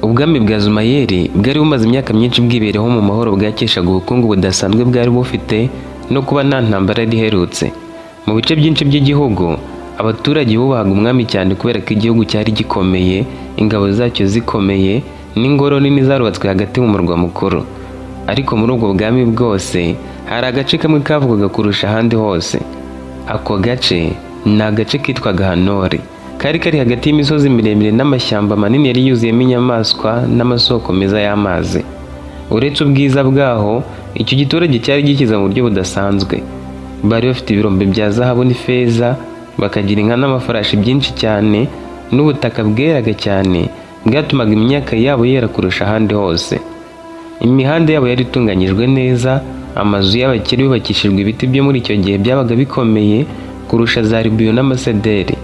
Ubwami bwa Zumayeli bwari bumaze imyaka myinshi bwibereho mu mahoro, bwakeshaga ubukungu budasanzwe bwari bufite no kuba nta ntambara riherutse. Mu bice byinshi by'igihugu abaturage bubahaga umwami cyane kubera ko igihugu cyari gikomeye, ingabo zacyo zikomeye, n'ingoro nini zarubatswe hagati mu murwa mukuru. Ariko muri ubwo bwami bwose hari agace kamwe kavugaga kurusha ahandi hose. Ako gace ni agace kitwaga Hanori. Kari kari hagati y'imisozi miremire n'amashyamba manini yari yuzuyemo inyamaswa n'amasoko meza y'amazi. Uretse ubwiza bwaho, icyo giturage cyari gikize mu buryo budasanzwe. Bari bafite ibirombe bya zahabu n'ifeza, bakagira inka n'amafarashi byinshi cyane, n'ubutaka bweraga cyane bwatumaga imyaka yabo yera kurusha ahandi hose. Imihanda yabo yari itunganyijwe neza, amazu y'abakire yubakishijwe ibiti byo muri icyo gihe byabaga bikomeye kurusha za ribuyu n'amasederi.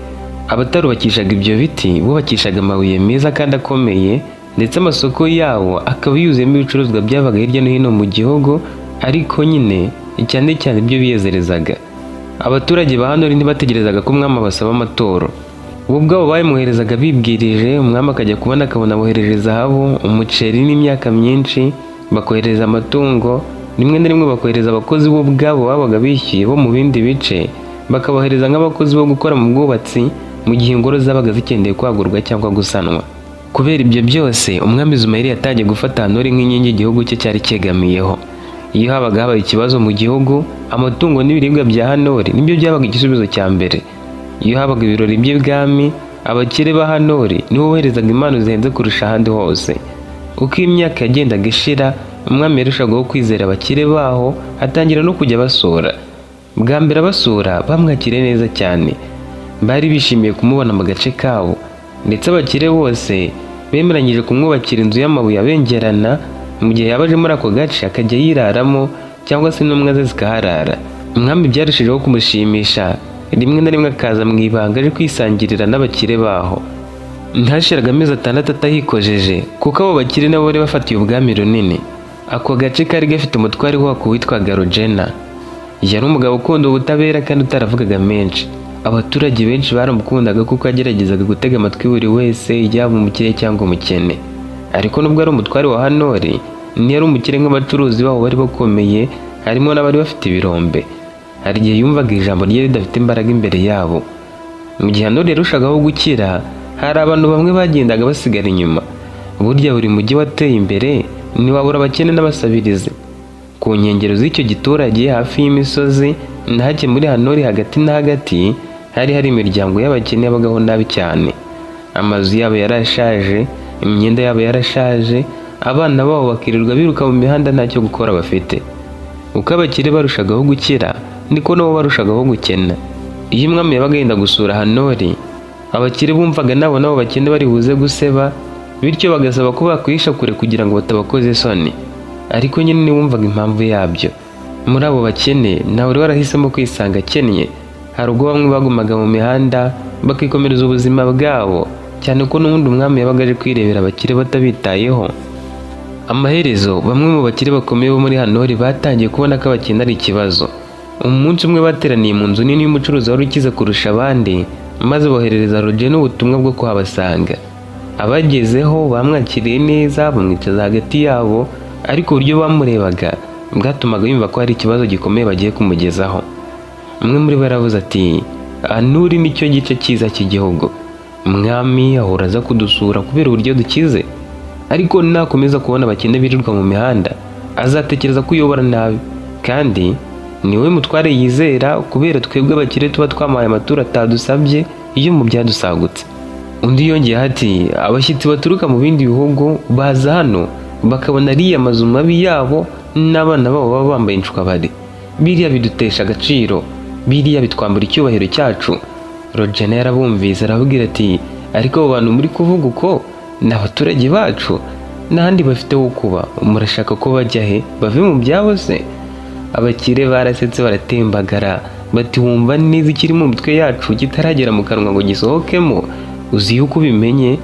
Abatarubakishaga ibyo biti bubakishaga amabuye meza kandi akomeye, ndetse amasoko yawo akaba yuzuyemo ibicuruzwa byabaga hirya no hino mu gihugu, ariko nyine cyane cyane ibyo biyezerezaga. Abaturage ba Hanori ntibategerezaga ko umwami abasaba amaturo. Bo ubwabo bayimwoherezaga bibwirije, umwami akajya kubona akabona bohereje zahabu, umuceri n'imyaka myinshi, bakohereza amatungo, rimwe na rimwe bakohereza abakozi bo ubwabo babaga bishyuye bo mu bindi bice, bakabohereza nk'abakozi bo gukora mu bwubatsi mu gihe ingoro zabaga zikeneye kwagurwa cyangwa gusanwa. Kubera ibyo byose, umwami Zumayeli yatangiye gufata Hanori nk'inkingi igihugu cye cyari cyegamiyeho. Iyo habaga habaye ikibazo mu gihugu, amatungo n'ibiribwa bya Hanori nibyo byabaga igisubizo cya mbere. Iyo habaga ibirori by'ibwami, abakire ba Hanori nibo boherezaga impano zihenze kurusha ahandi hose. Uko imyaka yagendaga ishira, umwami yarushagaho kwizera abakire baho, atangira no kujya basura. Bwa mbere abasura bamwakiriye neza cyane, bari bishimiye kumubona mu gace kabo, ndetse abakire bose bemeranyije kumwubakira inzu y'amabuye abengerana, mu gihe yabaje muri ako gace akajya yiraramo cyangwa se intumwa ze zikaharara. Umwami byarushijeho kumushimisha, rimwe na rimwe akaza mu ibanga aje kwisangirira n'abakire baho. Ntashiraga amezi 6 atahikojeje, kuko abo bakire nabo bari bafatiye ubwami runini. Ako gace kari gafite umutware wako witwaga Rogena. Yari umugabo ukunda ubutabera kandi utaravugaga menshi. Abaturage benshi baramukundaga kuko yageragezaga gutega amatwi buri wese, yaba umukire cyangwa umukene. Ariko nubwo ari umutware wa Hanori, ntiyari umukire nk'abacuruzi baho bari bakomeye, harimo n'abari bafite ibirombe. Hari igihe yumvaga ijambo rye ridafite imbaraga imbere yabo. Mu gihe Hanori yarushagaho gukira, hari abantu bamwe bagendaga basigara inyuma. Burya buri mujyi wateye imbere ntiwabura abakene n'abasabirizi. Ku nkengero z'icyo giturage hafi y'imisozi ntahake muri Hanori hagati na hagati, hari imiryango y'abakene yabagaho nabi cyane. Amazu yabo yarashaje, imyenda yabo yarashaje, abana babo bakirirwa biruka mu mihanda ntacyo gukora bafite. Uko abakire barushagaho gukira, niko nabo barushagaho gukena. Iyo umwami yabaga yenda gusura Hanori, abakire bumvaga nabo bakene bari buze guseba, bityo bagasaba ko bakwihisha kure kugira ngo batabakoze isoni. Ariko nyine ntibumvaga impamvu yabyo. Muri abo bakene nawe wari warahisemo kwisanga akennye. Hari ubwo bamwe bagumaga mu mihanda bakikomereza ubuzima bwabo, cyane ko n'ubundi umwami yabaga aje kwirebera abakire batabitayeho. Amaherezo bamwe mu bakire bakomeye bo muri Hanori batangiye kubona ko abakene ari ikibazo. Umunsi umwe bateraniye mu nzu nini y'umucuruzi wari ukize kurusha abandi, maze boherereza Rogena ubutumwa bwo kuhabasanga. Abagezeho bamwakiriye neza, bamwicaza hagati yabo, ariko uburyo bamurebaga bwatumaga yumva ko hari ikibazo gikomeye bagiye kumugezaho. Umwe muri bo yaravuze ati, Hanori nicyo gice cyiza cy'igihugu. Umwami ahora aza kudusura kubera uburyo dukize, ariko nakomeza kubona abakene birirwa mu mihanda, azatekereza ko uyobora nabi, kandi niwe mutware yizera kubera twebwe abakire tuba twamaye amaturo atadusabye iyo mu byadusagutse. Undi yongeye ati, abashyitsi baturuka mu bindi bihugu baza hano bakabona ariya mazu mabi yabo n'abana babo baba bambaye inshwabari. Biriya bidutesha agaciro, biriya bitwambura icyubahiro cyacu. Rogena yarabumvise arababwira ati, ariko abo bantu muri kuvuga uko ni abaturage bacu, n'ahandi bafite wo kuba, murashaka ko bajya he? Bave mu byabo se? Abakire barasetse baratembagara bati, wumva neza ikiri mu mitwe yacu kitaragera mu kanwa ngo gisohokemo? Uzi yuko ubimenye?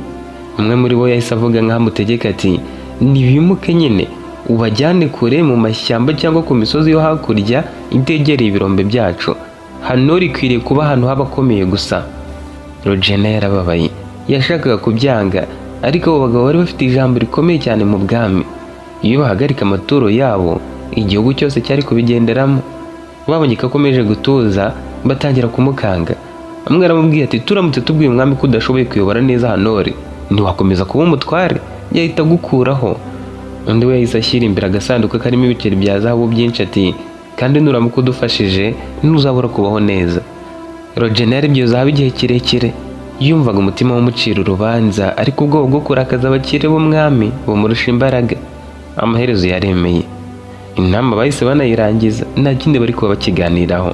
Umwe muri bo yahise avuga nk'amutegeka ati, nibimuke nyine ubajyane kure mu mashyamba cyangwa ku misozi yo hakurya itegereye ibirombe byacu. Hanori ikwiriye kuba ahantu h'abakomeye gusa. Rogena yarababaye, yashakaga kubyanga, ariko abo bagabo bari bafite ijambo rikomeye cyane mu bwami. Iyo bahagarika amaturo yabo, igihugu cyose cyari kubigenderamo. Babonye ko akomeje gutuza, batangira kumukanga. Amwe aramubwiye ati, turamutse tubwiye umwami ko udashoboye kuyobora neza Hanori, ntiwakomeza kuba umutware, yahita gukuraho. Undi we yahise ashyira imbere agasanduku karimo ibiceri bya zahabu byinshi ati, kandi nuramuka udufashije ntuzabura kubaho neza. Rogena yarebye zahabu igihe kirekire, yumvaga umutima w'umucira urubanza, ariko ubwoba bwo kurakaza abakire b'umwami bumurusha imbaraga. Amaherezo yaremeye. Inama bahise banayirangiza, nta kindi bari kuba bakiganiraho.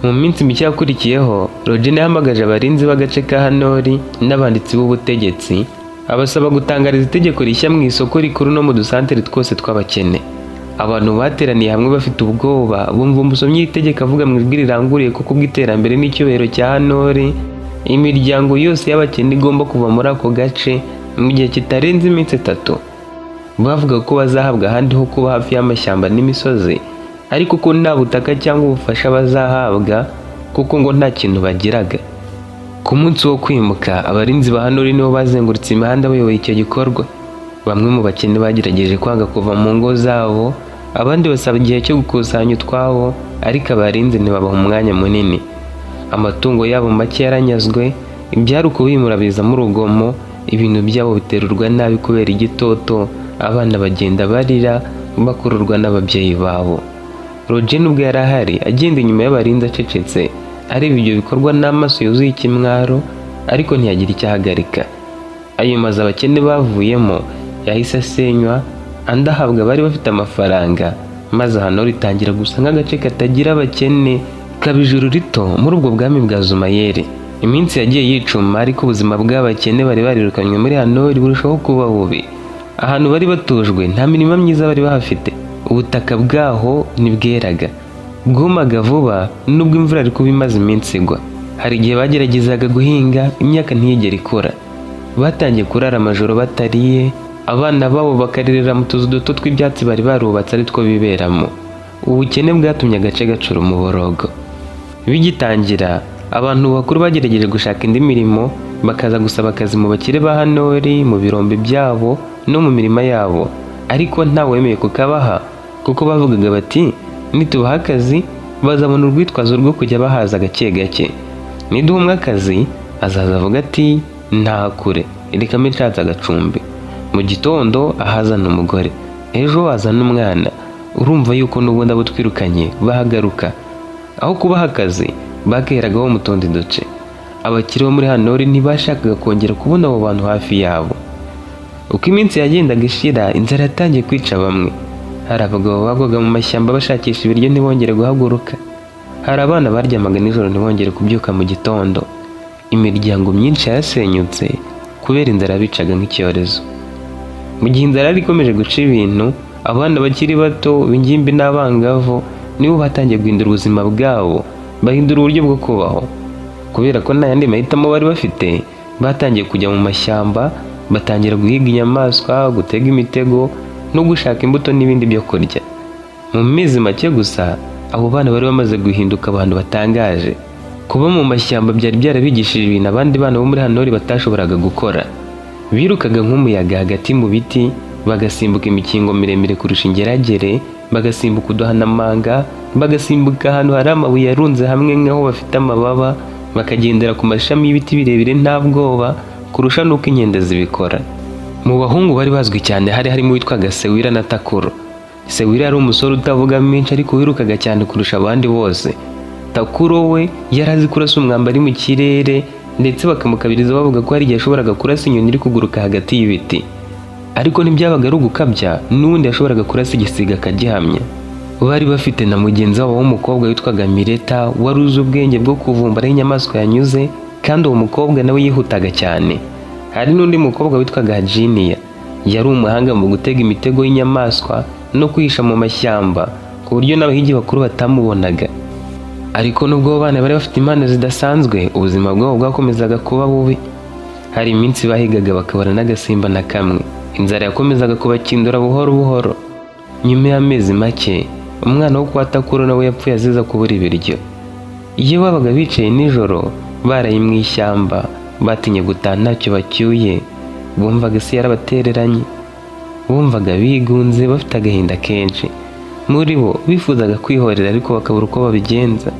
Mu minsi mike yakurikiyeho, Rogena yahamagaje abarinzi b'agace ka Hanori n'abanditsi b'ubutegetsi, abasaba gutangariza itegeko rishya mu isoko rikuru no mu dusantere twose tw'abakene. Abantu bateraniye hamwe bafite ubwoba, bumva umusomyi w'itegeko avuga mu ijwi riranguriye ko kubw'iterambere n'icyubahiro cya Hanori, imiryango yose y'abakene igomba kuva muri ako gace mu gihe kitarenze iminsi 3. Bavuga ko bazahabwa ahandi ho kuba hafi y'amashyamba n'imisozi, ariko ko nta butaka cyangwa ubufasha bazahabwa kuko ngo nta kintu bagiraga. Ku munsi wo kwimuka, abarinzi ba Hanori nibo bazengurutse imihanda bayoboye icyo gikorwa. Bamwe mu bakene bagerageje kwanga kuva mu ngo zabo, abandi basaba igihe cyo gukusanya utwabo, ariko abarinzi ntibabaha umwanya munini. Amatungo yabo make yaranyazwe, ibyari ukubimura bizamo urugomo, ibintu byabo biterurwa nabi kubera igitoto, abana bagenda barira bakururwa n'ababyeyi babo. Rogena ubwo yari ahari agenda inyuma y'abarinzi acecetse, areba ibyo bikorwa n'amaso yuzuye ikimwaro, ariko ntiyagira icyo ahagarika. Ayo mazu abakene bavuyemo yahise asenywa, andi ahabwa abari bafite amafaranga, maze Hanori itangira gusa nk'agace katagira abakene, kaba ijuru rito muri ubwo bwami bwa Zumayeli. Iminsi yagiye yicuma, ariko ubuzima bw'abakene bari barirukanywe muri Hanori burushaho kuba bubi. Ahantu bari batujwe nta mirima myiza bari bahafite, ubutaka bwaho ntibweraga, bwumaga vuba nubwo imvura ari kuba imaze iminsi igwa. Hari igihe bageragezaga guhinga, imyaka ntiyigere ikura. Batangiye kurara amajoro batariye, abana babo bakaririra mu tuzu duto tw'ibyatsi bari barubatse ari two biberamo. Ubukene bwatumye agace gacura umuborogo. Bigitangira, abantu bakuru bagerageje gushaka indi mirimo, bakaza gusaba akazi mu bakire ba Hanori, mu birombe byabo no mu mirima yabo, ariko ntawe wemeye kukabaha, kuko bavugaga bati, nitubaha akazi bazabona urwitwazo rwo kujya bahaza gake gake. Niduha umwe akazi, azaza avuga ati, ntakure, reka mbe nshatse agacumbi. Mu gitondo ahazana umugore, ejo azana umwana. Urumva yuko n'ubundi abo twirukanye bahagaruka. Aho kubaha akazi, bakeragaho mu tundi duce. Abakire bo muri Hanori ntibashakaga kongera kubona abo bantu hafi yabo. Uko iminsi yagendaga ishira, inzara yatangiye kwica bamwe. Hari abagabo bagwaga mu mashyamba bashakisha ibiryo ntibongere guhaguruka. Hari abana baryamaga nijoro ntibongere kubyuka mu gitondo. Imiryango myinshi yasenyutse kubera inzara bicaga nk'icyorezo. Mu gihe inzara yari ikomeje guca ibintu, abana bakiri bato b'ingimbi n'abangavu nibo batangiye guhindura ubuzima bwabo, bahindura uburyo bwo kubaho. Kubera ko nta yandi mahitamo bari bafite, batangiye kujya mu mashyamba, batangira guhiga inyamaswa, gutega imitego no gushaka imbuto n'ibindi byo kurya. Mu mezi make gusa, abo bana bari bamaze guhinduka abantu batangaje. Kuba mu mashyamba byari byarabigishije ibintu abandi bana bo muri Hanori batashoboraga gukora. Birukaga nk'umuyaga hagati mu biti, bagasimbuka imikingo miremire kurusha ingeragere, bagasimbuka uduhanamanga, bagasimbuka ahantu hari amabuye yarunze hamwe nk'aho bafite amababa, bakagendera ku mashami y'ibiti birebire nta bwoba kurusha n'uko inkende zibikora. Mu bahungu bari bazwi cyane hari harimo witwaga Sewira na Takuro. Sewira yari umusore utavuga menshi ariko wirukaga cyane kurusha abandi bose. Takuro we yari azi kurasa umwambari mu kirere, ndetse bakamukabiriza bavuga ko hari igihe yashoboraga kurasa inyoni iri kuguruka hagati y'ibiti. Ariko ntibyabaga ari ugukabya, n'ubundi yashoboraga kurasa igisiga akagihamya. Bari bafite na mugenzi wabo w'umukobwa witwaga Mireta, wari uzi ubwenge bwo kuvumbura aho inyamaswa yanyuze, kandi uwo mukobwa nawe yihutaga cyane. Hari n'undi mukobwa witwaga Jiniya, yari umuhanga mu gutega imitego y'inyamaswa no kwihisha mu mashyamba, ku buryo n'abahigi bakuru batamubonaga. Ariko nubwo abana bari bafite impano zidasanzwe, ubuzima bwabo bwakomezaga kuba bubi. Hari iminsi bahigaga bakabona n'agasimba na kamwe. Inzara yakomezaga kubakindura buhoro buhoro. Nyuma y'amezi make, umwana wo kwa Takuro nawe yapfuye aziza kubura ibiryo. Iyo babaga bicaye nijoro baraye mu ishyamba, batinye gutaha ntacyo bacyuye, bumvaga isi yarabatereranye, bumvaga bigunze bafite agahinda kenshi. Muri bo bifuzaga kwihorera ariko bakabura uko babigenza.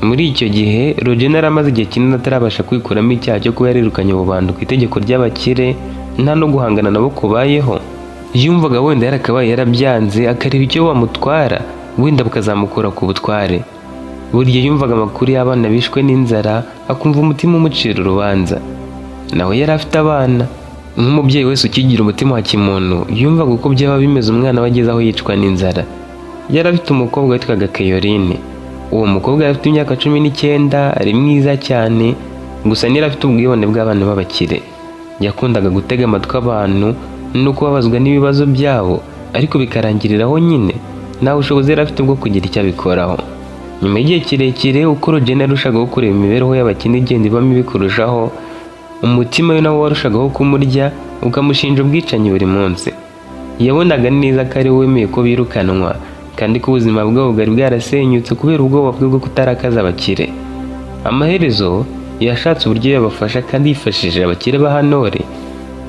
Muri icyo gihe Rogena yari amaze igihe kinini atarabasha kwikuramo icyaha cyo kuba yarirukanye abo bantu ku itegeko ry'abakire nta no guhangana nabo kubayeho. Yumvaga wenda yarakabaye yarabyanze akareba icyo bamutwara wenda bukazamukura ku butware. Buri gihe yumvaga amakuru y'abana bishwe n'inzara akumva umutima umucira urubanza. Nawe yari afite abana. Nk'umubyeyi wese ukigira umutima wa kimuntu yumvaga uko byaba bimeze umwana wageze aho yicwa n'inzara. Yari afite umukobwa witwaga Keyorine. Uwo mukobwa yari afite imyaka 19, ari mwiza cyane, gusa ntiyari afite ubwibone bw'abana b'abakire. Yakundaga gutega amatwi abantu no kubabazwa n'ibibazo byabo, ariko bikarangiriraho nyine nta bushobozi yari afite bwo kugira icyo abikoraho. Nyuma y'igihe kirekire uko Rogena yarushagaho kureba imibereho y'abakene igenda iba mibi kurushaho, umutima we nawo warushagaho kumurya ukamushinja ubwicanyi buri munsi. Yabonaga neza ko ari we wemeye ko birukanwa kandi ko ubuzima bwabo bwari bwarasenyutse kubera ubwoba bwe bwo kutarakaza abakire. Amaherezo yashatse uburyo yabafasha kandi yifashishije abakire ba Hanori.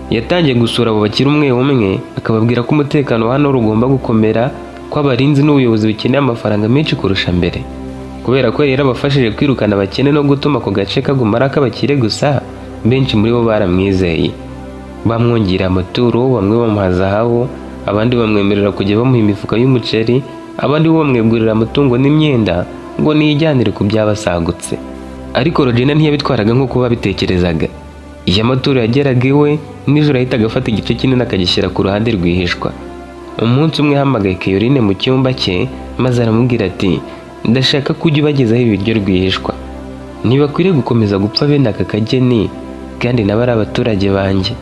Yatangiye gusura abo bakire umwe umwe akababwira ko umutekano wa Hanori ugomba gukomera, ko abarinzi n'ubuyobozi bikeneye amafaranga menshi kurusha mbere. Kubera ko yari yarabafashije kwirukana abakene no gutuma ako gace kaguma ari ak'abakire gusa, benshi muri bo baramwizeye. Bamwongerera amaturo, bamwe bamuha zahabu, abandi bamwemerera kujya bamuha imifuka y'umuceri, abandi bo bamwegurira amatungo n'imyenda ngo niyijyanire ku byabasagutse. Ariko Rogena ntiyabitwaraga nk'uko babitekerezaga. Iyo amaturo yageraga iwe, nijoro ahitaga afata igice kinini akagishyira ku ruhande rwihishwa. Umunsi umwe yahamagaye Keyorine mu cyumba cye maze aramubwira ati, ndashaka ko ujya ubagezaho ibiryo rwihishwa. Ntibakwiriye gukomeza gupfa bene aka kageni kandi nabo ari abaturage banjye.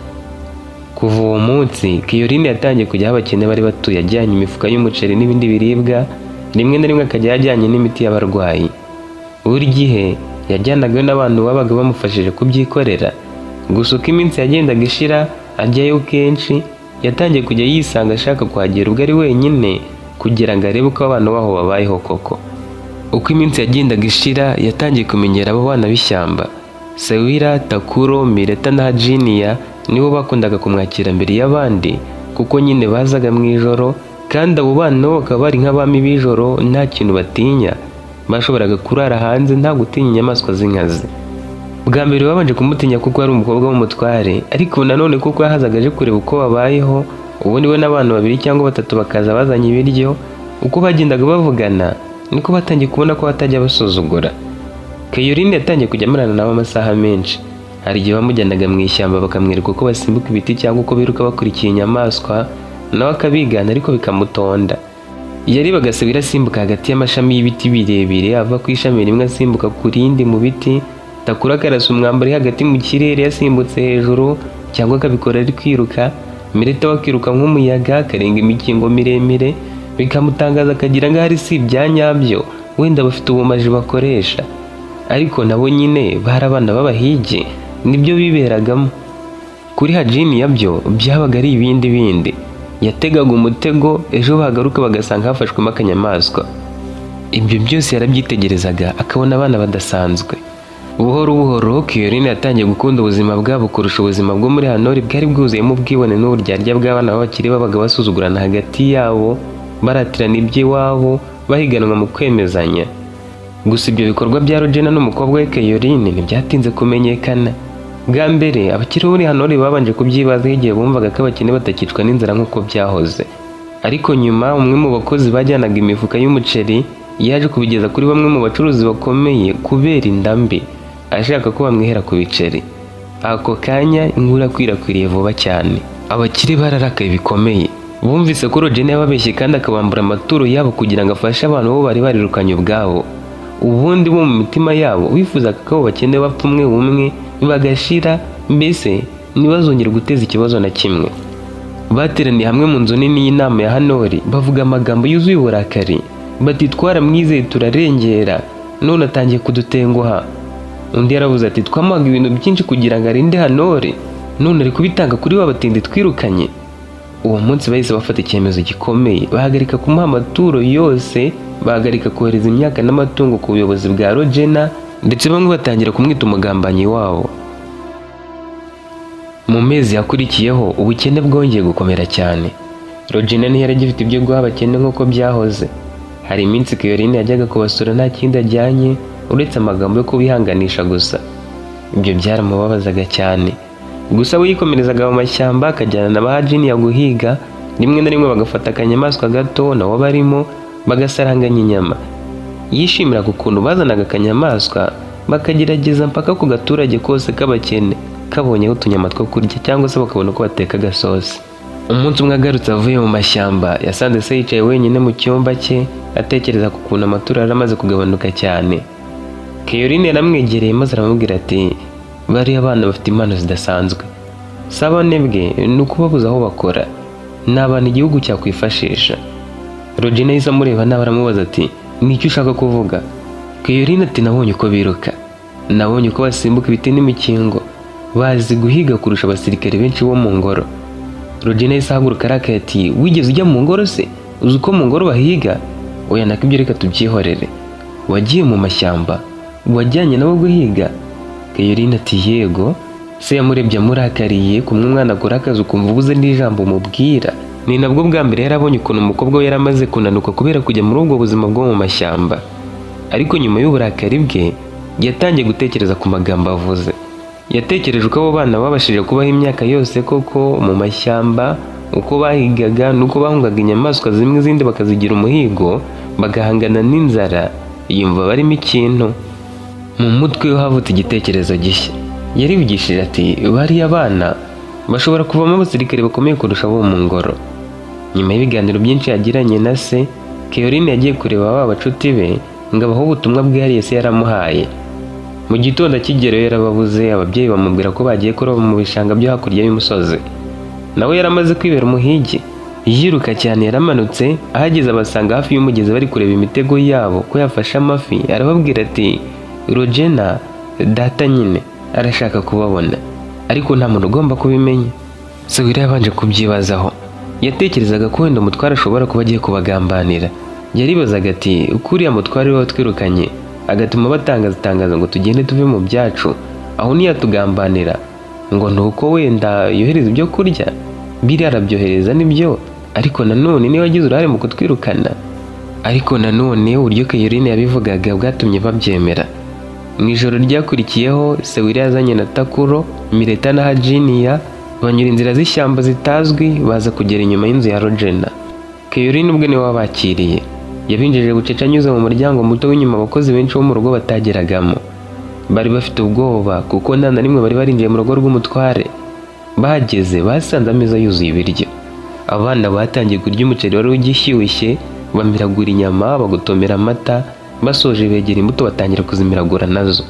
Kuva uwo munsi Keyorine yatangiye kujya aho abakene bari batuye ajyanye imifuka y'umuceri n'ibindi biribwa, rimwe na rimwe akajya yajyanye n'imiti y'abarwayi. Buri gihe yajyanagayo n'abantu babaga bamufashije kubyikorera. Gusa uko iminsi yagendaga ishira ajyayo kenshi, yatangiye kujya yisanga ashaka kuhagera ubwo ari wenyine kugira ngo arebe uko abantu baho babayeho koko. Uko iminsi yagendaga ishira yatangiye kumenyera abo bana b'ishyamba. Sewira, Takuro, Mireta na Hajiniya nibo bakundaga kumwakira mbere y'abandi kuko nyine bazaga mu ijoro, kandi abo bana nabo bakaba bari nk'abami b'ijoro, nta kintu batinya. Bashoboraga kurara hanze nta gutinya inyamaswa z'inkazi. Bwa mbere babanje kumutinya kuko ari umukobwa w'umutware, ariko nanone kuko yahazaga aje kureba uko babayeho, ubundi we n'abantu 2 cyangwa 3 bakaza bazanye ibiryo. Uko bagendaga bavugana niko batangiye kubona ko batajya basuzugura. Keyorine yatangiye kujya amarana nabo amasaha menshi. Hari igihe bamujyanaga mu ishyamba bakamwereka uko basimbuka ibiti cyangwa uko biruka bakurikiye inyamaswa, nawe akabigana ariko bikamutonda. Yarebaga Sewira asimbuka hagati y'amashami y'ibiti birebire, ava ku ishami rimwe asimbuka ku rindi mu biti. Takura akarasa umwambaro hagati mu kirere yasimbutse hejuru cyangwa akabikora ari kwiruka. Mireta wakiruka nk'umuyaga akarenga imikingo miremire, bikamutangaza akagira ngo hari si ibyanyabyo wenda bafite ubumaji bakoresha. Ariko nabo nyine bari abana b'abahigi, nibyo biberagamo. Kuri Hajiniya byo byabaga ari ibindi bindi. Yategaga umutego, ejo bagaruka bagasanga hafashwemo akanyamaswa. Ibyo byose yarabyitegerezaga akabona abana badasanzwe. Buhoro buhoro Keyorine yatangiye gukunda ubuzima bwabo kurusha ubuzima bwo muri Hanori bwari bwuzuyemo ubwibone n'uburyarya bw'abana b'abakire babaga basuzugurana hagati yabo, baratirana iby'iwabo, bahiganwa mu kwemezanya. Gusa ibyo bikorwa bya Rogena n'umukobwa we Keyorine ntibyatinze kumenyekana. Bwa mbere abakire muri Hanori babanje kubyibazaho igihe bumvaga ko abakene batakicwa n'inzara nk'uko byahoze. Ariko nyuma umwe mu bakozi bajyanaga imifuka y'umuceri yaje kubigeza kuri bamwe mu bacuruzi bakomeye kubera indambi, ashaka ko bamwihera ku biceri. Ako kanya inkuru yakwirakwiriye vuba cyane. Abakire bararakaye bikomeye. Bumvise ko Rogena yababeshye kandi akabambura amaturo yabo kugira ngo afashe abantu bo bari barirukanye ubwabo. Ubundi bo mu mitima yabo bifuzaga ko abo bakene bapfa umwe umwe bagashira, mbese ntibazongere guteza ikibazo na kimwe. Bateraniye hamwe mu nzu nini y'inama ya Hanori bavuga amagambo yuzuye uburakari bati, twaramwizeye turarengera none atangiye kudutenguha. Undi yaravuze ati, twamaga ibintu byinshi kugira ngo arinde Hanori, none ari kubitanga kuri wa batindi twirukanye. Uwo munsi bahise bafata icyemezo gikomeye, bahagarika kumuha amaturo yose, bahagarika kohereza imyaka n'amatungo ku buyobozi bwa Rogena, ndetse bamwe batangira kumwita umugambanyi wabo. Mu Mu mezi yakurikiyeho ubukene bwongeye gukomera cyane. Regina ntiyari agifite ibyo guha abakene nk'uko byahoze. Hari iminsi Caroline yajyaga kubasura nta kindi ajyanye uretse amagambo yo kubihanganisha gusa. Ibyo byaramubabazaga cyane. Gusa we yikomerezaga mu mashyamba akajyana na ba Junior guhiga, rimwe na rimwe bagafata akanyamaswa gato nabo barimo bagasaranganya inyama. Yishimiraga ukuntu bazanaga akanyamaswa bakagerageza mpaka ku gaturage kose k'abakene kabonyeho utunyama two kurya cyangwa se bakabona ko bateka agasosi. Umunsi umwe agarutse avuye mu mashyamba yasanze se yicaye wenyine mu cyumba cye atekereza ku kuntu amaturo yari amaze kugabanuka cyane. Caroline yaramwegereye maze aramubwira ati bariya abana bafite impano zidasanzwe, si abanebwe ni ukubabuza aho bakora, ni abantu igihugu cyakwifashisha. Regina yahise amureba nawe aramubaza ati nicyo ushaka kuvuga? Caroline ati nabonye uko biruka, nabonye uko basimbuka ibiti n'imikingo, bazi guhiga kurusha abasirikare benshi bo mu ngoro. Regina yahise ahaguruka arakaye ati wigeze ujya mu ngoro se? Uzi uko mu ngoro bahiga? Oya nako ibyo reka tubyihorere. Wagiye mu mashyamba? Wajyanye nabo guhiga? Caroline ati yego. Se yamurebye amurakariye kumwe umwana akora akazi ukumva ubuze n'ijambo umubwira. Ni nabwo bwa mbere yarabonye ukuntu umukobwa we yaramaze kunanuka kubera kujya muri ubwo buzima bwo mu mashyamba. Ariko nyuma y'uburakari bwe yatangiye gutekereza ku magambo avuze. Yatekereje uko abo bana babashije kubaho imyaka yose koko mu mashyamba, uko bahigaga nuko bahungaga inyamaswa zimwe izindi bakazigira umuhigo bagahangana n'inzara. Yumva barimo ikintu. Mu mutwe we havutse igitekerezo gishya. Yaribigishije ati bariya abana bashobora kuvamo abasirikare bakomeye kurusha abo mu ngoro. Nyuma y'ibiganiro byinshi yagiranye na se, Caroline yagiye kureba ba bacuti be ngo abahe ubutumwa bwihariye se yaramuhaye. Mu gitondo akigerayo yarababuze, ababyeyi bamubwira ko bagiye kuroba mu bishanga byo hakurya y'umusozi. Nawe yaramaze kwibera umuhigi. Yiruka cyane yaramanutse, ahageze abasanga hafi y'umugezi bari kureba imitego yabo ko yafashe amafi. Arababwira ati Regina, data nyine arashaka kubabona, ariko nta muntu ugomba kubimenya. Sawira yabanje kubyibazaho. Yatekerezaga ko wenda umutware ashobora kuba agiye kubagambanira. Yaribazaga ati ukuriya mutware we watwirukanye agatuma batangaza ngo tugende tuve mu byacu, aho ntiyatugambanira ngo nuko wenda yohereza ibyo kurya? Biriya arabyohereza nibyo, ariko nanone niwe wagize uruhare mu kutwirukana. Ariko nanone uburyo Caroline yabivugaga bwatumye babyemera. Mu ijoro ryakurikiyeho Sawira yazanye na Takuro, Mireta na Junior banyura inzira z'ishyamba zitazwi baza kugera inyuma y'inzu ya Regina. Caroline ubwe niwe wabakiriye. Yabinjije bucece anyuze mu muryango muto w'inyuma abakozi benshi bo mu rugo batageragamo. Bari bafite ubwoba kuko nta na rimwe bari barinjiye mu rugo rw'umutware. Bahageze basanze ameza yuzuye ibiryo. Abana batangiye kurya umuceri wari ugishyushye, bamiragura inyama, bagotomera amata, basoje begera imbuto batangira kuzimiragura nazo.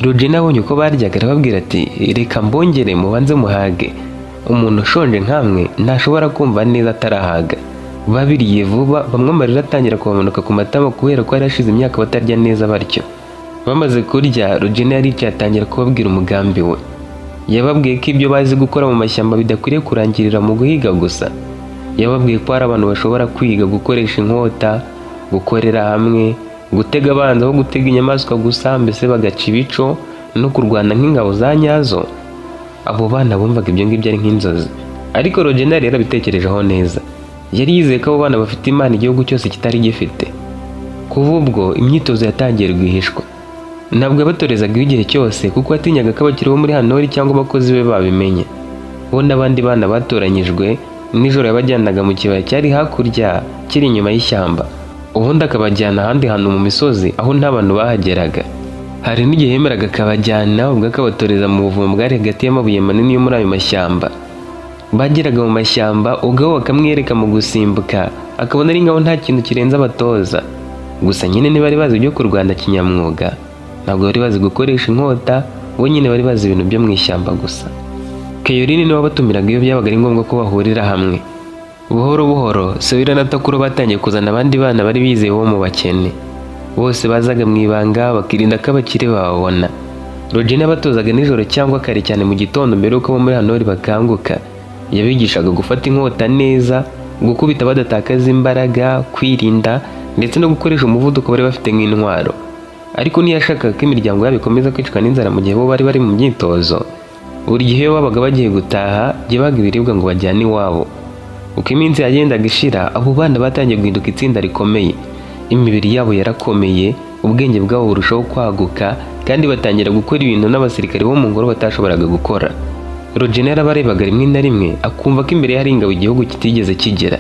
Regina abonye uko baryaga arababwira ati reka mbongere mubanze muhage. Umuntu ushonje nkamwe ntashobora kumva neza atarahaga. Babiriye vuba, bamwe amarira atangira kubamanuka ku matama kubera ko yari ashize imyaka batarya neza batyo. Bamaze kurya, Regina yaricaye atangira kubabwira umugambi we. Yababwiye ko ibyo bazi gukora mu mashyamba bidakwiriye kurangirira mu guhiga gusa. Yababwiye ko hari abantu bashobora kwiga gukoresha inkota, gukorera hamwe, gutega abanzi aho gutega inyamaswa gusa, mbese bagaca ibico no kurwana nk'ingabo za nyazo. Abo bana bumvaga ibyo ngibyo ari nk'inzozi, ariko Regina yari yarabitekerejeho neza. Yari yizeye ko abo bana bafite imana igihugu cyose kitari gifite. Kuva ubwo imyitozo yatangiye rwihishwa. Ntabwo yabatorezaga igihe cyose kuko yatinyaga ko abakiri bo muri Hanori cyangwa abakozi be babimenye. Bo n'abandi bana batoranyijwe, nijoro yabajyanaga mu kibaya cyari hakurya kiri inyuma y'ishyamba, ubundi akabajyana ahandi hantu mu misozi aho nta bantu bahageraga. Hari n'igihe yemeraga akabajyana ubwo akabatoreza mu buvumo bwari hagati y'amabuye manini yo muri ayo mashyamba. Bageraga mu mashyamba ubwo bakamwereka mu gusimbuka, akabona ari ngaho nta kintu kirenze abatoza. Gusa nyine ntibari bazi ibyo kurwana kinyamwuga, ntabwo bari bazi gukoresha inkota, bo nyine bari bazi ibintu byo mu ishyamba gusa. Caroline niwe wabatumiraga iyo byabaga ari ngombwa ko bahurira hamwe. Buhoro buhoro Sawira na Takuro batangiye kuzana abandi bana bari bizeye bo mu bakene. Bose bazaga mu ibanga bakirinda ko abakire bababona. Regina batozaga nijoro cyangwa kare cyane mu gitondo mbere yuko abo muri Hanori bakanguka. Yabigishaga gufata inkota neza, gukubita badatakaza imbaraga, kwirinda ndetse no gukoresha umuvuduko bari bafite nk'intwaro. Ariko ntiyashakaga ko imiryango yabo ikomeza kwicwa n'inzara mu gihe bo bari mu myitozo. buri gihe iyo babaga bagiye gutaha byabaga ibiribwa ngo bajyane iwabo. Uko iminsi yagendaga ishira, abo bana batangiye guhinduka itsinda rikomeye. Imibiri yabo yarakomeye, ubwenge bwabo burushaho kwaguka, kandi batangira gukora ibintu n'abasirikare bo mu ngoro batashoboraga gukora. Rogena yarabarebaga rimwe na rimwe akumva ko imbere hari ingabo igihugu kitigeze kigera.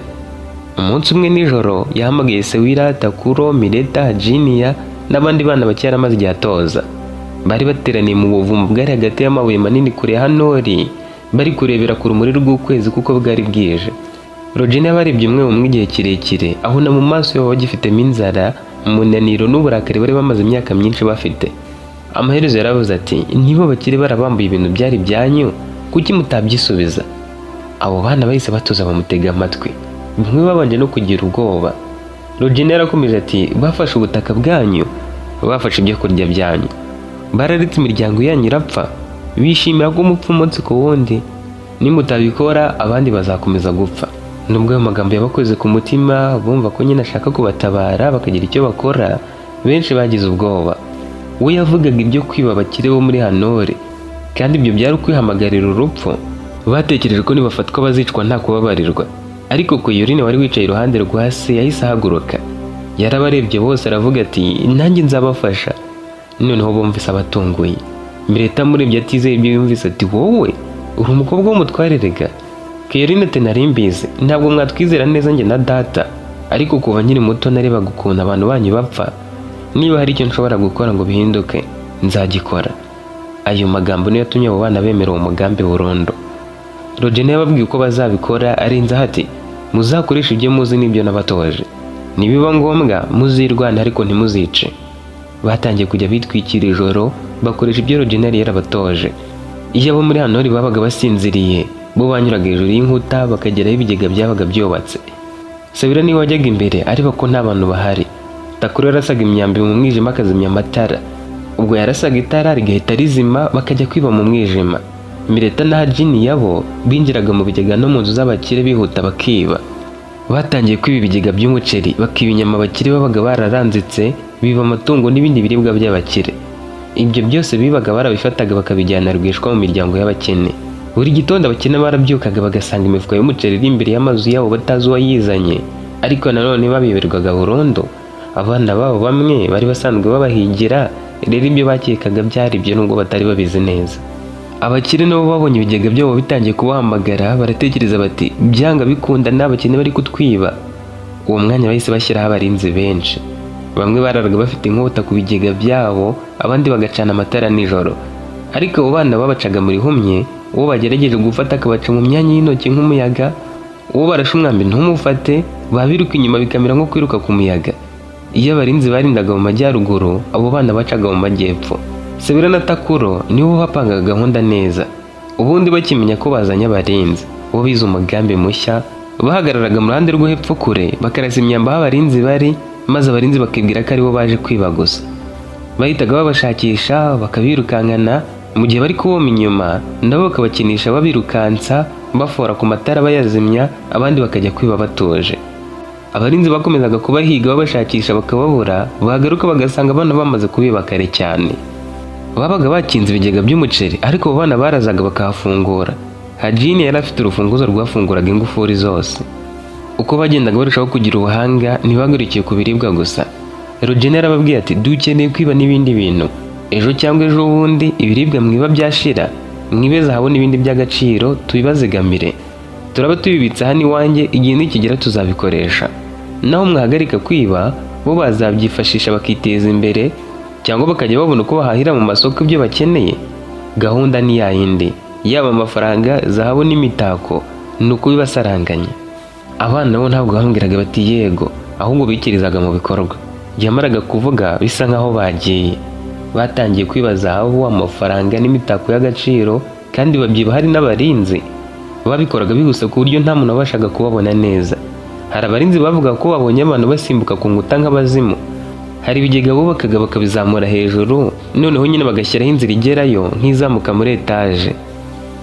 Umunsi umwe nijoro yahamagaye Sewira, Takuro, Mireta, Jiniya n'abandi bana bake yaramaze igihe atoza. Bari bateraniye mu buvumo bwari hagati y'amabuye manini kure ya Hanori, bari kurebera ku rumuri rw'ukwezi kuko bwari bwije. Rogena yabarebye umwe mu igihe kirekire, abona mu maso yabo bagifitemo inzara, umunaniro n'uburakari bari bamaze imyaka myinshi bafite. Amaherezo yaravuze ati, niba bakiri barabambuye ibintu byari byanyu, kuki mutabyisubiza? Abo bana bahise batuza bamutega amatwi, bamwe babanje no kugira ubwoba. Rogena yarakomeje ati, bafashe ubutaka bwanyu, bafashe ibyo kurya byanyu, bararitse imiryango yanyu irapfa, bishimira ko mupfa umunsi ku wundi, nimutabikora abandi bazakomeza gupfa. Nubwo ayo magambo yabakoze ku mutima, bumva ko nyine ashaka kubatabara bakagira icyo bakora, benshi bagize ubwoba. We yavugaga ibyo kwiba abakire bo muri Hanori, kandi ibyo byari ukwihamagarira urupfu. Batekereje ko nibafatwa bazicwa nta kubabarirwa. Ariko Koyorine wari wicaye iruhande rwa se yahise ahaguruka. Yarabarebye bose aravuga ati, nanjye nzabafasha. Noneho bumvise abatunguye. Mireta murebye atizeye ibyo yumvise ati, wowe uri umukobwa w'umutware rega? Koyorine ati, nari mbizi, ntabwo mwatwizera neza njye na data, ariko kuva nkiri muto narebaga ukuntu abantu banyu bapfa. Niba hari icyo nshobora gukora ngo bihinduke, nzagikora. Ayo magambo niyo yatumye abo bana bemera uwo mugambi burundu. Rogena yababwiye uko bazabikora, arenzaho ati, muzakoresha ibyo muzi n'ibyo nabatoje, nibiba ngombwa muzirwana ariko ntimuzice. Batangiye kujya bitwikira ijoro, bakoresha ibyo Rogena yari yarabatoje. Iyo abo muri Hanori babaga basinziriye, bo banyuraga hejuru y'inkuta bakageraho ibigega byabaga byubatse. Sewira niwe wajyaga imbere areba ko nta bantu bahari. Takuro yarasaga imyambi mu mwijima akazimya amatara. Ubwo yarasaga itara rigahita rizima bakajya kwiba mu mwijima. Mireta na Jiniya bo binjiraga mu bigega no mu nzu z'abakire bihuta bakiba. Batangiye kwiba ibigega by'umuceri, bakiba inyama abakire babaga bararanzitse, biba amatungo n'ibindi biribwa by'abakire. Ibyo byose bibaga barabifataga bakabijyana rwishwa mu miryango y'abakene. Buri gitondo abakene barabyukaga bagasanga imifuka y'umuceri iri imbere y'amazu yabo batazi uwayizanye, ariko nanone babiberwaga burundu. Abana babo bamwe bari basanzwe babahigira, rero ibyo bakekaga byari byo nubwo batari babizi neza. Abakire nabo babonye ibigega byabo bitangiye kubahamagara, baratekereza bati, byanga bikunda n'abakene bari kutwiba. Uwo mwanya bahise bashyiraho abarinzi benshi. Bamwe bararaga bafite inkota ku bigega byabo, abandi bagacana amatara nijoro. Ariko abo bana babacaga muri humye, uwo bagerageje gufata akabaca mu myanya y'intoki nk'umuyaga, uwo barashe umwambi ntumufate, babiruka inyuma bikamera nko kwiruka ku muyaga. Iyo abarinzi barindaga mu majyaruguru, abo bana bacaga mu majyepfo. Sewira na Takuro nibo bapangaga gahunda neza. Ubundi bakimenya ko bazanye abarinzi, bo bize umugambi mushya, bahagararaga mu ruhande rwo hepfo kure, bakarasa imyamba aho abarinzi bari, maze abarinzi bakibwira ko aribo baje kwiba gusa. Bahitaga babashakisha bakabirukankana, mu gihe bari kuboma inyuma nabo bakabakinisha babirukansa, bafora ku matara bayazimya, abandi bakajya kwiba batuje. Abarinzi bakomezaga kubahiga babashakisha bakababura, bagaruka bagasanga abana bamaze kubiba kare cyane. Babaga bakinze ibigega by'umuceri, ariko abo bana barazaga bakahafungura. Hajini yari afite urufunguzo rwafunguraga ingufuri zose. Uko bagendaga barushaho kugira ubuhanga, ntibagarukiye ku biribwa gusa. Rogena yarababwiye ati, dukeneye kwiba n'ibindi bintu. Ejo cyangwa ejo bundi ibiribwa mwiba byashira, mwibe zahabu n'ibindi by'agaciro tubibazigamire. Turaba tubibitsa hano iwanjye, igihe nikigera tuzabikoresha. Naho mwahagarika kwiba, bo bazabyifashisha bakiteza imbere, cyangwa bakajya babona uko bahahira mu masoko ibyo bakeneye. Gahunda ni yayindi, yaba amafaranga, zahabu n'imitako, ni uko bibasaranganya. Abana bo ntabwo bambwiraga bati yego, ahubwo bikirizaga mu bikorwa. Yamaraga kuvuga bisa nkaho bagiye. Batangiye kwiba zahabu, amafaranga n'imitako y'agaciro, kandi babyiba hari n'abarinzi. Babikoraga bihuse ku buryo nta muntu wabashaga kubabona neza. Hari abarinzi bavuga ko babonye abantu basimbuka ku nguta nk'abazimu. Hari ibigega bubakaga bakabizamura hejuru, noneho nyine bagashyiraho inzira igerayo nk'izamuka muri etaje.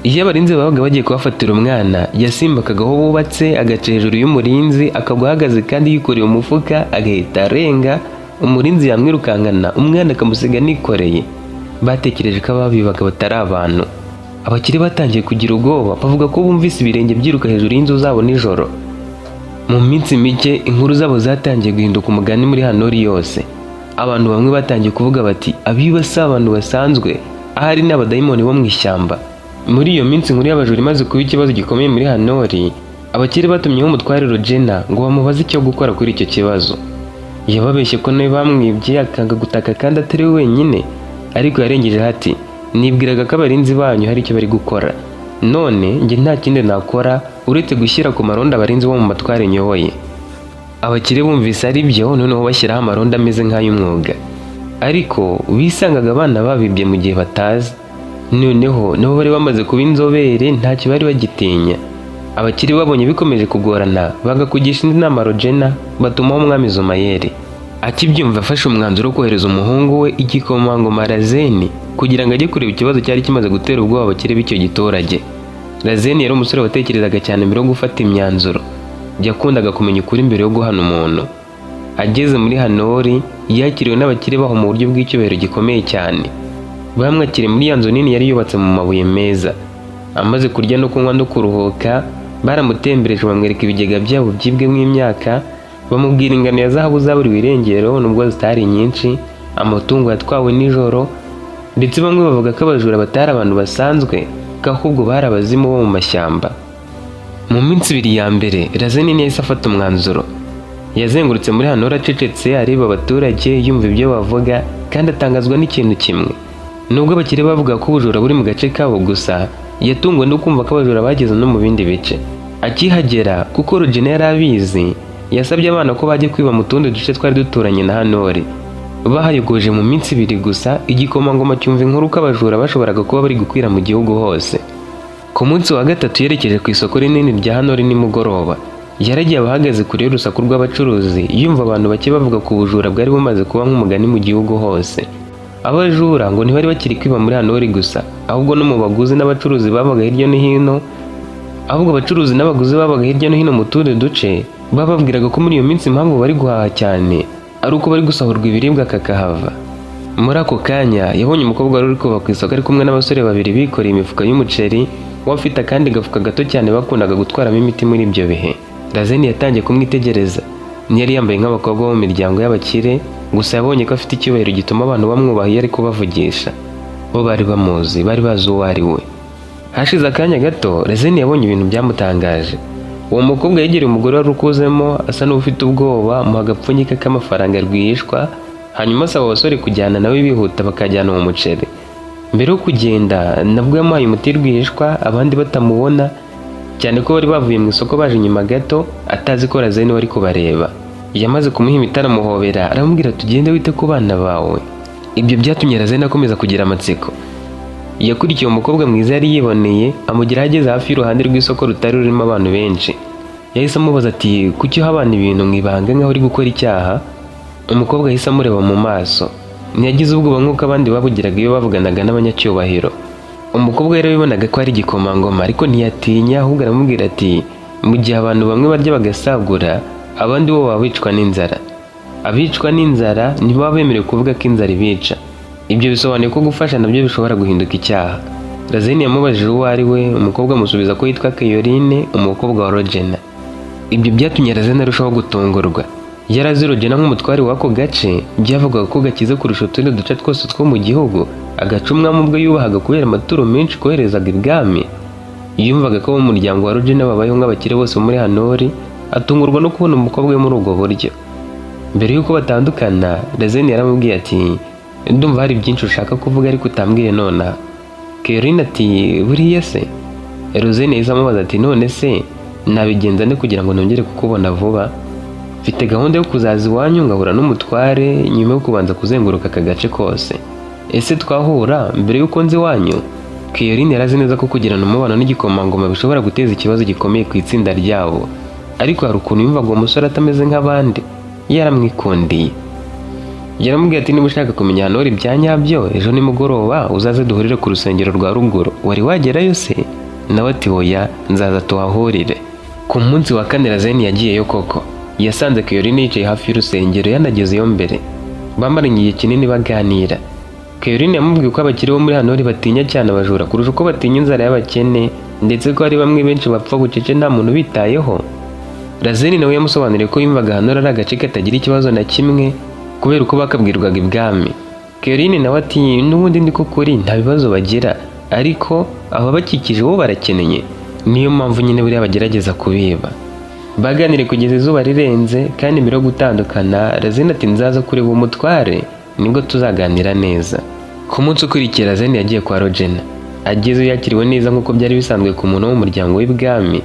Iyo abarinzi babaga bagiye kubafatira umwana, yasimbakaga aho bubatse agaca hejuru y'umurinzi, akagwa ahagaze kandi yikoreye umufuka, agahita arenga, umurinzi yamwirukankana, umwana akamusiga nikoreye. Batekereje ko ababibaga batari abantu. abakire batangiye kugira ubwoba, bavuga ko bumvise ibirenge byiruka hejuru y'inzu zabo nijoro. Mu minsi mike inkuru zabo zatangiye guhinduka umugani muri Hanori yose. Abantu bamwe batangiye kuvuga bati abiba si abantu basanzwe, ahari n'abadayimoni bo mu ishyamba. Muri iyo minsi inkuru y'abajura imaze kuba ikibazo gikomeye muri Hanori, abakire batumyeho umutware Rogena ngo bamubaze icyo gukora kuri icyo kibazo. Yababeshye ko nawe bamwibye, akanga gutaka kandi atari we wenyine, ariko yarengeje ati nibwiraga ko abarinzi banyu hari icyo bari gukora, none njye nta kindi nakora uretse gushyira ku maronda abarinzi bo mu matware nyoboye. Abakire bumvise ari byo, noneho bashyiraho amaronda ameze nk'ay'umwuga, ariko bisangaga abana babibye mu gihe batazi. Noneho nabo bari bamaze kuba inzobere, ntacyo bari bagitinya. Abakire babonye bikomeje kugorana, bagakugisha indi nama Rogena, batumaho umwami Zomayeri. Akibyumva afashe umwanzuro wo kohereza umuhungu we igikomangoma Razeni kugira ngo ajye kureba ikibazo cyari kimaze gutera ubwoba abakire b'icyo giturage. Razeni yari umusore watekerezaga cyane mbere yo gufata imyanzuro. Yakundaga kumenya ukuri mbere yo guhana umuntu. Ageze muri Hanori, yakiriwe n'abakire baho mu buryo bw'icyubahiro gikomeye cyane. Bamwakiriye muri ya nzu nini yari yubatse mu mabuye meza. Amaze kurya no kunywa no kuruhuka, baramutembereje bamwereka ibigega byabo byibwemo imyaka, bamubwira ingano ya zahabu zaburiwe irengero nubwo zitari nyinshi, amatungo yatwawe nijoro, ndetse bamwe bavuga ko abajura batari abantu basanzwe, ko ahubwo bari abazimu bo mu mashyamba. Mu minsi ibiri ya mbere, Razeni yahise afata umwanzuro. Yazengurutse muri Hanori acecetse, areba abaturage, yumva ibyo bavuga, kandi atangazwa n'ikintu kimwe. Nubwo abakire bavuga ko ubujura buri mu gace kabo gusa, yatunguwe no kumva ko abajura bageze no mu bindi bice. Akihagera, kuko Rogena yari abizi, yasabye abana ko bajya kwiba mu tundi duce twari duturanye na Hanori. Bahayogoje mu minsi ibiri gusa, igikomangoma cyumva inkuru ko abajura bashoboraga kuba bari gukwira mu gihugu hose. Ku munsi wa gatatu yerekeje ku isoko rinini rya Hanori nimugoroba. Yaragiye abahagaze kure y'urusaku rw'abacuruzi, yumva abantu bake bavuga ku bujura bwari bumaze kuba nk'umugani mu gihugu hose. Abajura ngo ntibari bakiri kwiba muri Hanori gusa, ahubwo no mu baguzi n'abacuruzi babaga hirya no hino. Ahubwo abacuruzi n'abaguzi babaga hirya no hino mu tundi duce, bababwiraga ko muri iyo minsi impamvu bari guhaha cyane ari uko bari gusahurwa ibiribwa kakahava. Muri ako kanya yabonye umukobwa wari uri kuva ku isoko ari kumwe n'abasore babiri bikoreye imifuka y'umuceri, wafite akandi gafuka gato cyane bakundaga gutwaramo imiti muri ibyo bihe. Razeni yatangiye kumwitegereza. Ntiyari yambaye nk'abakobwa bo mu miryango y'abakire, gusa yabonye ko afite icyubahiro gituma abantu bamwubaha iyo ari kubavugisha. Bo bari bamuzi, bari bazi uwo ari we. Hashize akanya gato, Razeni yabonye ibintu byamutangaje. Uwo mukobwa yegereye umugore wari ukuzemo, asa n'ufite ubwoba, muha agapfunyika k'amafaranga rwihishwa, hanyuma asaba abasore kujyana nawe bihuta bakajyana mu muceri. Mbere yo kugenda, nabwo yamuhaye umuti rwihishwa, abandi batamubona, cyane ko bari bavuye mu isoko baje inyuma gato, atazi ko Razeni wari kubareba. Yamaze kumuha imiti aramuhobera, aramubwira tugende wite ku bana bawe. Ibyo byatumye Razeni akomeza kugira amatsiko. Yakurikiye umukobwa mwiza yari yiboneye, amugera ageze hafi y'uruhande rw'isoko rutari rurimo abantu benshi. Yahise amubaza ati kuki uha abana ibintu mu ibanga nk'aho uri gukora icyaha? Umukobwa yahise amureba mu maso. Ntiyagize ubwoba nk'uko abandi babugiraga iyo bavuganaga n'abanyacyubahiro. Umukobwa yari abibonaga ko ari igikomangoma, ariko ntiyatinya, ahubwo aramubwira ati mu gihe abantu bamwe barya bagasagura, abandi bo baba bicwa n'inzara. Abicwa n'inzara ntibaba bemerewe kuvuga ko inzara ibica. Ibyo bisobanuye ko gufasha nabyo bishobora guhinduka icyaha. Razeni yamubajije uwo ari we, umukobwa amusubiza ko yitwa Keyorine, umukobwa wa Rogena. Ibyo byatumye Razeni arushaho gutungurwa. Yari azi Rogena nk'umutware w'ako gace, byavugaga ko gakize kurusha utundi duce twose two mu gihugu, agaca umwami ubwo yubahaga kubera amaturo menshi koherezaga ibwami. Yumvaga ko mu muryango wa Rogena babayeho nk'abakire bose muri Hanori, atungurwa no kubona umukobwa we muri ubwo buryo. Mbere y'uko batandukana, Razeni yaramubwiye ati ndumva hari byinshi ushaka kuvuga ariko utambwiye nonaha. Keyorine ati buriya se? Razeni yahise amubaza ati none se nabigenza nde kugira ngo nongere kukubona vuba? Mfite gahunda yo kuzaza iwanyu ngahura n'umutware nyuma yo kubanza kuzenguruka aka gace kose. Ese twahura mbere y'uko nzi iwanyu? Keyorine yarazi neza ko kugirana umubano n'igikomangoma bishobora guteza ikibazo gikomeye ku itsinda ryabo, ariko hari ukuntu yumvaga uwo musore atameze nk'abandi. Yaramwikundiye. Yaramubwiye ati niba ushaka kumenya Hanori bya nyabyo, ejo nimugoroba uzaze duhurire ku rusengero rwa ruguru. Wari wagerayo se? Nawe ati oya, nzaza tuhahurire. Ku munsi wa kane Razeni yagiyeyo koko. Yasanze Keyorine yicaye hafi y'urusengero, yanagezeyo mbere. Bamaranye igihe kinini baganira. Caroline yamubwiye ko abakire bo muri Hanori batinya cyane abajura kurusha uko batinya inzara y'abakene, ndetse ko hari bamwe benshi bapfa bucece nta muntu bitayeho. Razeni nawe yamusobanuriye ko yumvaga Hanori ari agace katagira ikibazo na kimwe kubera uko bakabwirwaga ibwami. Caroline nawe ati n'ubundi ndi kuri nta bibazo bagira, ariko ababakikije bo barakeneye, niyo mpamvu nyine buriya bagerageza kubiba. Baganire kugeza izuba rirenze, kandi mbere yo gutandukana Razeni ati nzaza kureba umutware nibwo tuzaganira neza. Ku munsi ukurikira Razeni yagiye kwa Rogena. Ageze yakiriwe neza nk'uko byari bisanzwe ku muntu wo mu muryango w'ibwami.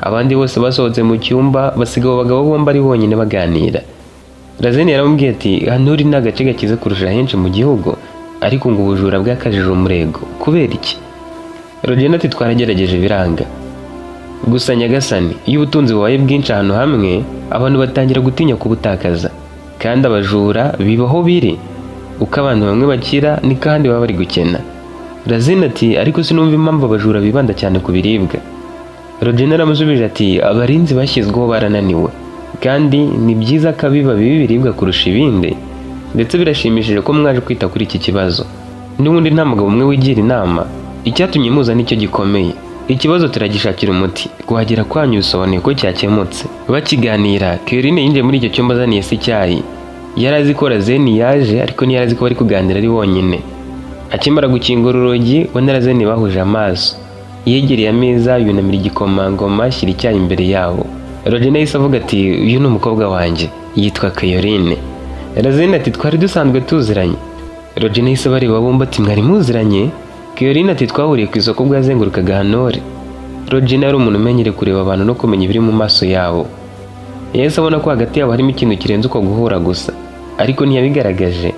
Abandi bose basohotse mu cyumba basiga abo bagabo bombi ari bonyine baganira. Razeni yaramubwiye ati Hanori ni agace gakize kurusha henshi mu gihugu, ariko ngo ubujura bwakajije umurego. Kubera iki? Rogena ati twaragerageje biranga. Gusa nyagasani, iyo ubutunzi bubaye bwinshi ahantu hamwe, abantu batangira gutinya kubutakaza, kandi abajura bibaho biri. Uko abantu bamwe bakira ni kandi baba bari gukena. Razeni ati ariko sinumva impamvu abajura bibanda cyane ku biribwa. Rogena aramusubije ati abarinzi bashyizweho barananiwe, kandi ni byiza ko abiba biba ibiribwa kurusha ibindi, ndetse birashimishije ko mwaje kwita kuri iki kibazo. N'ubundi nta mugabo umwe wigira inama, icyatumye muza nicyo gikomeye. Ikibazo turagishakira umuti, kuhagera kwanyu bisobanuye ko cyakemutse. Bakiganira, Caroline yinjiye muri icyo cyumba azaniye se icyayi. Yari azi ko Razeni yaje, ariko ntiyari azi ko bari kuganira ari bonyine. Akimara gukingura urugi, we na Razeni bahuje amaso. Yegereye ameza yunamira igikomangoma ashyira icyayi imbere yabo. Rogena yahise avuga ati uyu ni umukobwa wanjye, yitwa Caroline. Razeni ati twari dusanzwe tuziranye. Rogena yahise bareba bombi ati mwari muziranye? Caroline ati twahuriye ku isoko bwazengurukaga Hanori. Rogena yari umuntu umenyere kureba abantu no kumenya ibiri mu maso yabo. Yahise abona ko hagati yabo harimo ikintu kirenze uko guhura gusa, ariko ntiyabigaragaje.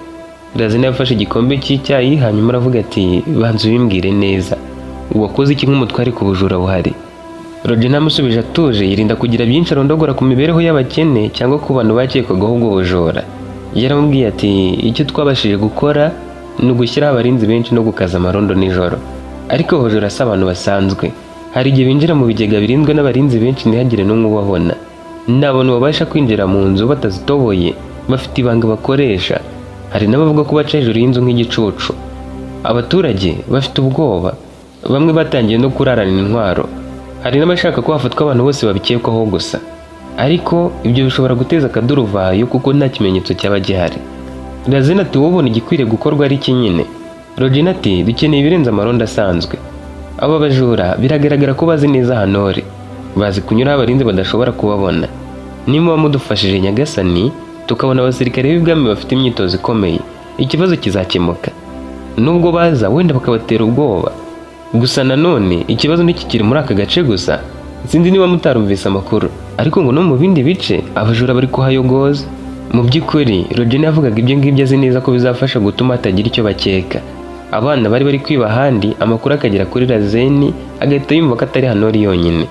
Razeni yafashe igikombe cy'icyayi hanyuma aravuga ati banza ubimbwire neza, wakoze iki nk'umutware ku bujura buhari? Rogena amusubije atuje, yirinda kugira byinshi arondogora ku mibereho y'abakene cyangwa ku bantu bakekwagaho ubwo bujura. Yaramubwiye ati icyo twabashije gukora ni ugushyiraho abarinzi benshi no gukaza amarondo nijoro, ariko abajura si abantu basanzwe. Hari igihe binjira mu bigega birinzwe n'abarinzi benshi ntihagire n'umwe ubabona. Ni abantu babasha kwinjira mu nzu batazitoboye, bafite ibanga bakoresha. Hari n'abavuga ko baca hejuru y'inzu nk'igicucu. Abaturage bafite ubwoba, bamwe batangiye no kurarana intwaro. Hari n'abashaka ko hafatwa abantu bose babikekwaho gusa, ariko ibyo bishobora guteza akaduruvayo kuko nta kimenyetso cyaba gihari. Razeni ati wowe ubona igikwiriye gukorwa ari iki nyine? Rogena ati dukeneye ibirenze amarondo asanzwe. Aba bajura biragaragara ko bazi neza Hanori, bazi kunyura abarinzi badashobora kubabona. Niba mudufashije nyagasani, tukabona abasirikare b'ibwami bafite imyitozo ikomeye, ikibazo kizakemuka. Nubwo baza wenda bakabatera ubwoba, gusa nanone ikibazo ntikikiri muri aka gace gusa. Sinzi niba mutarumvise amakuru, ariko ngo no mu bindi bice abajura bari kuhayogoza. Mu by'ukuri Rogena yavugaga ibyo ngibyo azi neza ko bizafasha gutuma hatagira icyo bakeka. Abana bari kwiba ahandi, amakuru akagera kuri Razeni, agahita yumva ko atari Hanori yonyine.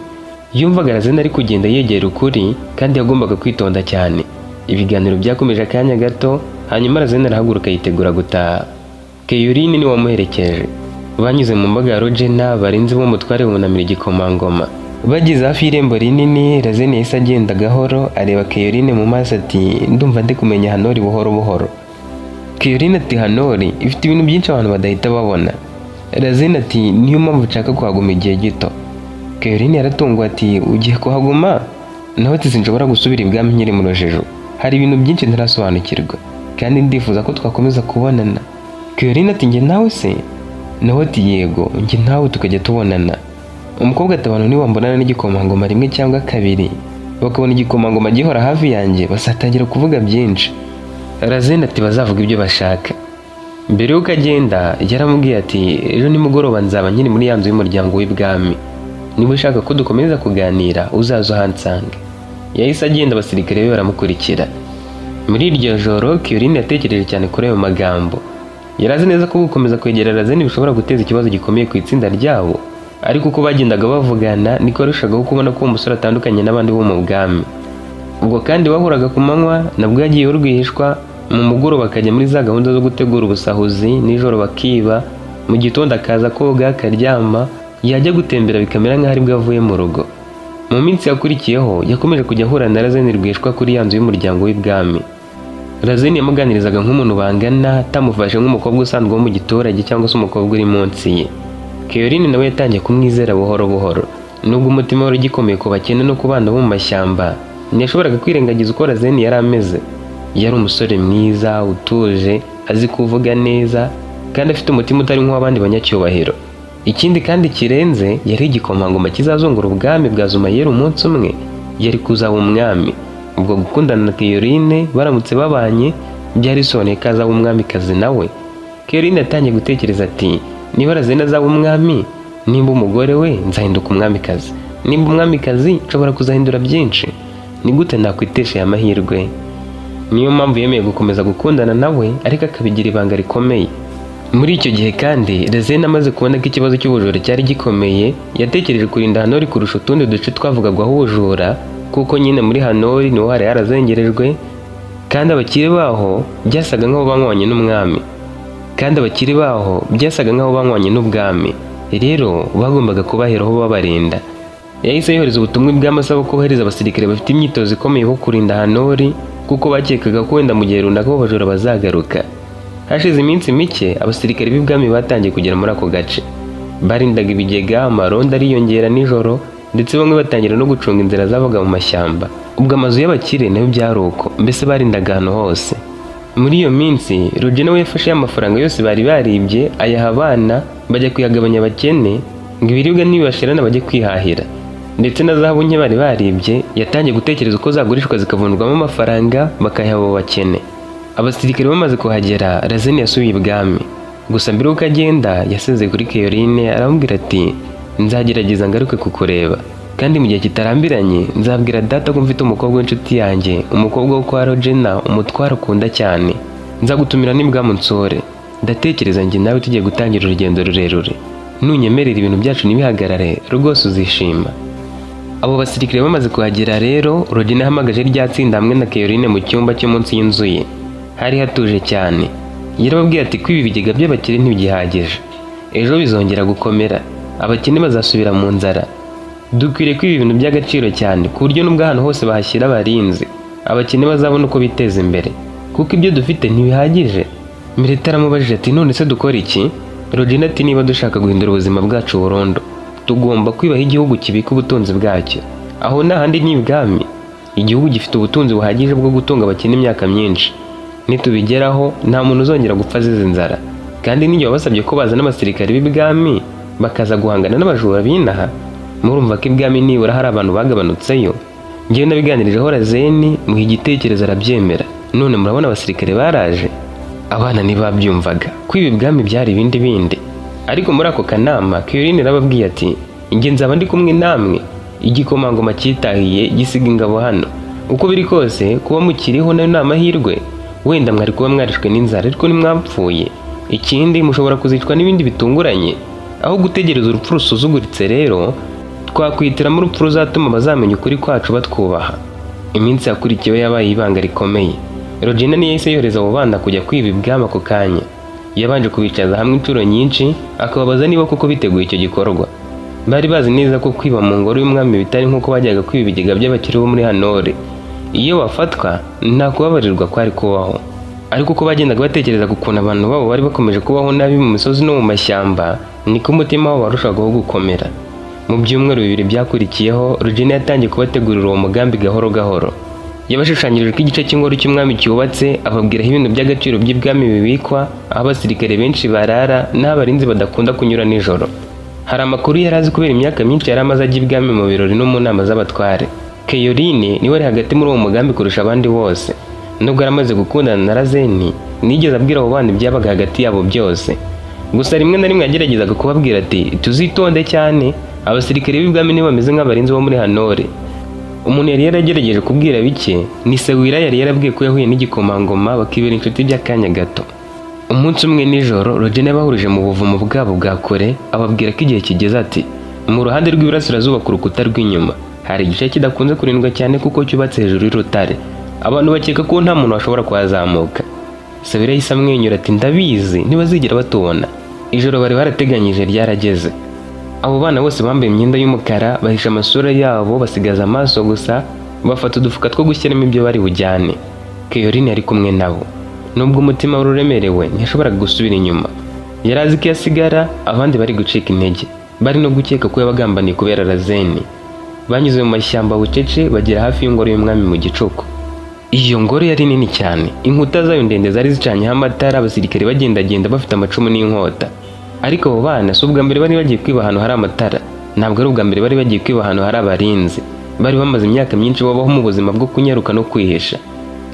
Yumvaga Razeni ari kugenda yegera ukuri, kandi yagombaga kwitonda cyane. Ibiganiro byakomeje akanya gato, hanyuma Razeni arahaguruka yitegura gutaha. Caroline niwe wamuherekeje. Banyuze mu mbaga ya Rogena, barinzi b'umutware bunamira igikomangoma. Bageze hafi y'irembo rinini, Razeni yahise agenda gahoro areba Caroline mu maso ati ndumva ndi kumenya Hanori buhoro buhoro. Caroline ati Hanori ifite ibintu byinshi abantu badahita babona. Razeni ati niyo mpamvu nshaka kuhaguma igihe gito. Caroline yaratungwa ati ugiye kuhaguma? Nawe ati sinshobora gusubira ibwami nkiri mu rujijo, hari ibintu byinshi ntarasobanukirwa, kandi ndifuza ko twakomeza kubonana. Caroline ati njye nawe se? Nawe ati yego, njye nawe tukajya tubonana. Umukobwa ati abantu niwambonana n'igikomangoma rimwe cyangwa kabiri, bakabona igikomangoma gihora hafi yanjye, basatangira kuvuga byinshi. Razeni ati bazavuga ibyo bashaka. Mbere y'uko agenda yaramubwiye ati ejo nimugoroba nzaba nkiri muri ya nzu y'umuryango w'ibwami, niba ushaka ko dukomeza kuganira uzaza uhansange. Yahise agenda, abasirikare be baramukurikira. Muri iryo joro Caroline yatekereje cyane kuri ayo magambo. Yari azi neza ko gukomeza kwegera Razeni bishobora guteza ikibazo gikomeye ku itsinda ryabo, ariko uko bagendaga bavugana niko yarushagaho kubona ko umusore atandukanye n'abandi bo mu bwami. Ubwo kandi bahuraga ku manywa, nabwo yagiye urwihishwa, mu mugoroba akajya muri za gahunda zo gutegura ubusahuzi, nijoro bakiba, mu gitondo akaza koga akaryama, yajya gutembera bikamera nk'aho aribwo avuye mu rugo. Mu minsi yakurikiyeho yakomeje kujya ahura na Razeni rwihishwa kuri ya nzu y'umuryango w'ibwami. Razeni yamuganirizaga nk'umuntu bangana, atamufashe nk'umukobwa usanzwe wo mu giturage cyangwa se umukobwa uri munsi ye. Keyorine nawe yatangiye kumwizera buhoro buhoro. Nubwo umutima wari ugikomeye ku bakene no ku bana bo mu mashyamba, ntiyashoboraga kwirengagiza uko Razeni yari ameze. Yari umusore mwiza, utuje, azi kuvuga neza, kandi afite umutima utari nk'uw'abandi banyacyubahiro. Ikindi kandi kirenze, yari igikomangoma kizazungura ubwami bwa Zumayeli umunsi umwe. Yari kuzaba umwami. Ubwo gukundana na Keyorine baramutse babanye, byari bisobanuye ko azaba umwamikazi nawe. Keyorine yatangiye gutekereza ati, niba Razeni azaba umwami, nimba umugore we nzahinduka umwamikazi, nimba umwamikazi nshobora kuzahindura byinshi. Ni gute nakwitesha aya mahirwe? Niyo mpamvu yemeye gukomeza gukundana nawe, ariko akabigira ibanga rikomeye. Muri icyo gihe kandi, Razeni amaze kubona ko ikibazo cy'ubujura cyari gikomeye, yatekereje kurinda Hanori kurusha utundi duce twavugagwaho ubujura, kuko nyine muri Hanori niho hari harazengerejwe, kandi abakire baho byasaga nk'aho banywanye n'umwami. n'ubwami. Rero bagombaga kubaheraho babarinda. Yahise yohereza ubutumwa bw'amasaba ko bohereza abasirikare bafite imyitozo ikomeye ho kurinda Hanori, kuko bakekaga ko wenda mu gihe runaka b'abajura bazagaruka. Hashize iminsi mike, abasirikare b'ibwami batangiye kugera muri ako gace. Barindaga ibigega, amaronda ariyongera nijoro, ndetse bamwe batangira no gucunga inzira zavaga mu mashyamba. Ubwo amazu y'abakire nayo byari uko, mbese barindaga ahantu hose. Muri iyo minsi, Roger nawe yafashe amafaranga yose bari baribye, ayaha abana, bajya kuyagabanya abakene, ngo ibiribwa nibibashirana bajye kwihahira. Ndetse na zahabu nke bari baribye, yatangiye gutekereza uko zagurishwa zikavunjwamo amafaranga bakayaha abo bakene. Abasirikare bamaze kuhagera, Razeni yasubiye ibwami. Gusa mbere yuko agenda, yasezeye kuri Keyorine aramubwira ati, nzagerageza ngaruke kukureba, kandi mu gihe kitarambiranye nzabwira data ko mfite umukobwa w'inshuti yanjye, umukobwa wo kwa Rogena, umutwaro akunda cyane. Nzagutumira n'ibwami unsure. Ndatekereza njye nawe tugiye gutangira urugendo rurerure. Nunyemerera ibintu byacu ntibihagarare, rwose uzishima. Abo basirikare bamaze kuhagera rero, Rogena yahamagaje rya tsinda hamwe na Keyorine mu cyumba cyo munsi y'inzu ye. Hari hatuje cyane. Yarababwiye ati ko ibi bigega by'abakire ntibigihagije. Ejo bizongera gukomera. Abakene bazasubira mu nzara. Dukwiriye ko ibi bintu by'agaciro cyane, ku buryo n'ubwo ahantu hose bahashyira abarinzi, abakene bazabona uko biteza imbere, kuko ibyo dufite ntibihagije. Mireta aramubajije ati, none se dukora iki? Rogena ati, niba dushaka guhindura ubuzima bwacu burundu, tugomba kwibaha igihugu kibika ubutunzi bwacyo. Aho n'ahandi ni ibwami. Igihugu gifite ubutunzi buhagije bwo gutunga abakene imyaka myinshi. Nitubigeraho nta muntu uzongera gupfa azize inzara. Kandi n'igihe wabasabye ko bazana abasirikare b'ibwami bakaza guhangana n'abajura binaha, murumva ko ibwami nibura hari abantu bagabanutseyo. Ngewe nabiganirijeho Razeni, muha igitekerezo arabyemera. None murabona abasirikare baraje. Abana ntibabyumvaga ko ibi bwami byari bindi. Ariko muri ako kanama, Keyorine arababwiye ati, njye nzaba ndi kumwe namwe. Igikomangoma cyitahiye gisiga ingabo hano. Uko biri kose, kuba mukiriho nayo ni amahirwe. Wenda mwari kuba mwarishwe n'inzara, ariko ntimwapfuye. Ikindi, mushobora kuzicwa n'ibindi bitunguranye. Aho gutegereza urupfu rusuzuguritse rero, twakwihitiramo urupfu ruzatuma bazamenya ukuri kwacu batwubaha. Iminsi yakurikiyeho yabaye ibanga rikomeye. Rogena niyo yahise yohereza abo bana kujya kwiba ibwami ako kanya. Yabanje kubicaza hamwe inshuro nyinshi, akababaza niba koko biteguye icyo gikorwa. Bari bazi neza ko kwiba mu ngoro y'umwami bitari nk'uko bajyaga kwiba ibigega by'abakire bo muri Hanori. Iyo bafatwa, nta kubabarirwa kwari kubaho. Ariko uko bagendaga batekereza ukuntu abantu babo bari bakomeje kubaho nabi mu misozi no mu mashyamba, niko umutima wabo warushagaho gukomera. Mu byumweru 2 byakurikiyeho, Rogena yatangiye kubategurira uwo mugambi gahoro gahoro. Yabashushanyirije ko igice cy'ingoro cy'umwami cyubatse, ababwiraho ibintu by'agaciro by'ibwami bibikwa, aho abasirikare benshi barara n'abarinzi badakunda kunyura nijoro. Hari amakuru yari azi kubera imyaka myinshi yari amaze ajya ibwami mu birori no mu nama z'abatware. Keyorine niwe ari hagati muri uwo mugambi kurusha abandi bose. Nubwo yaramaze gukundana na Razeni, nigeze abwira abo bana ibyabaga hagati yabo byose. Gusa rimwe na rimwe yageragezaga kubabwira ati, tuzitonde cyane, abasirikare b'ibwami nibo bameze nk'abarinzi bo muri Hanori. Umuntu yari yaragerageje kubwira bike, ni Sewira yari yarabwiye ko yahuye n'igikomangoma bakibera inshuti by'akanya gato. Umunsi umwe nijoro, Rogena bahurije mu buvumo bwabo bwa kure, ababwira ko igihe kigeze ati, mu ruhande rw'iburasirazuba ku rukuta rw'inyuma, hari igice kidakunze kurindwa cyane kuko cyubatse hejuru y'urutare. Abantu bakeka ko nta muntu washobora kuhazamuka. Sewira yahise amwenyura ati, ndabizi, ntibazigera batubona. Ijoro bari barateganyije ryarageze. Abo bana bose bambaye imyenda y'umukara, bahisha amasura yabo, basigaza amaso gusa, bafata udufuka two gushyiramo ibyo bari bujyane. Keyorine yari kumwe nabo. Nubwo umutima wari uremerewe ntiyashoboraga gusubira inyuma. Yari azi ko iyo asigara abandi bari gucika intege, bari no gukeka ko yabagambaniye kubera Razeni. Banyuze mu mashyamba bucece bagera hafi y'ingoro y'umwami mu gicuku. Iyo ngoro yari nini cyane, inkuta zayo ndende zari zicanyeho amatara, abasirikare bagendagenda bafite amacumu n'inkota. Ariko abo bana si ubwa mbere bari bagiye kwiba ahantu hari amatara, ntabwo ari ubwa mbere bari bagiye kwiba ahantu hari abarinzi. Bari bamaze imyaka myinshi babaho mu buzima bwo kunyaruka no kwihisha.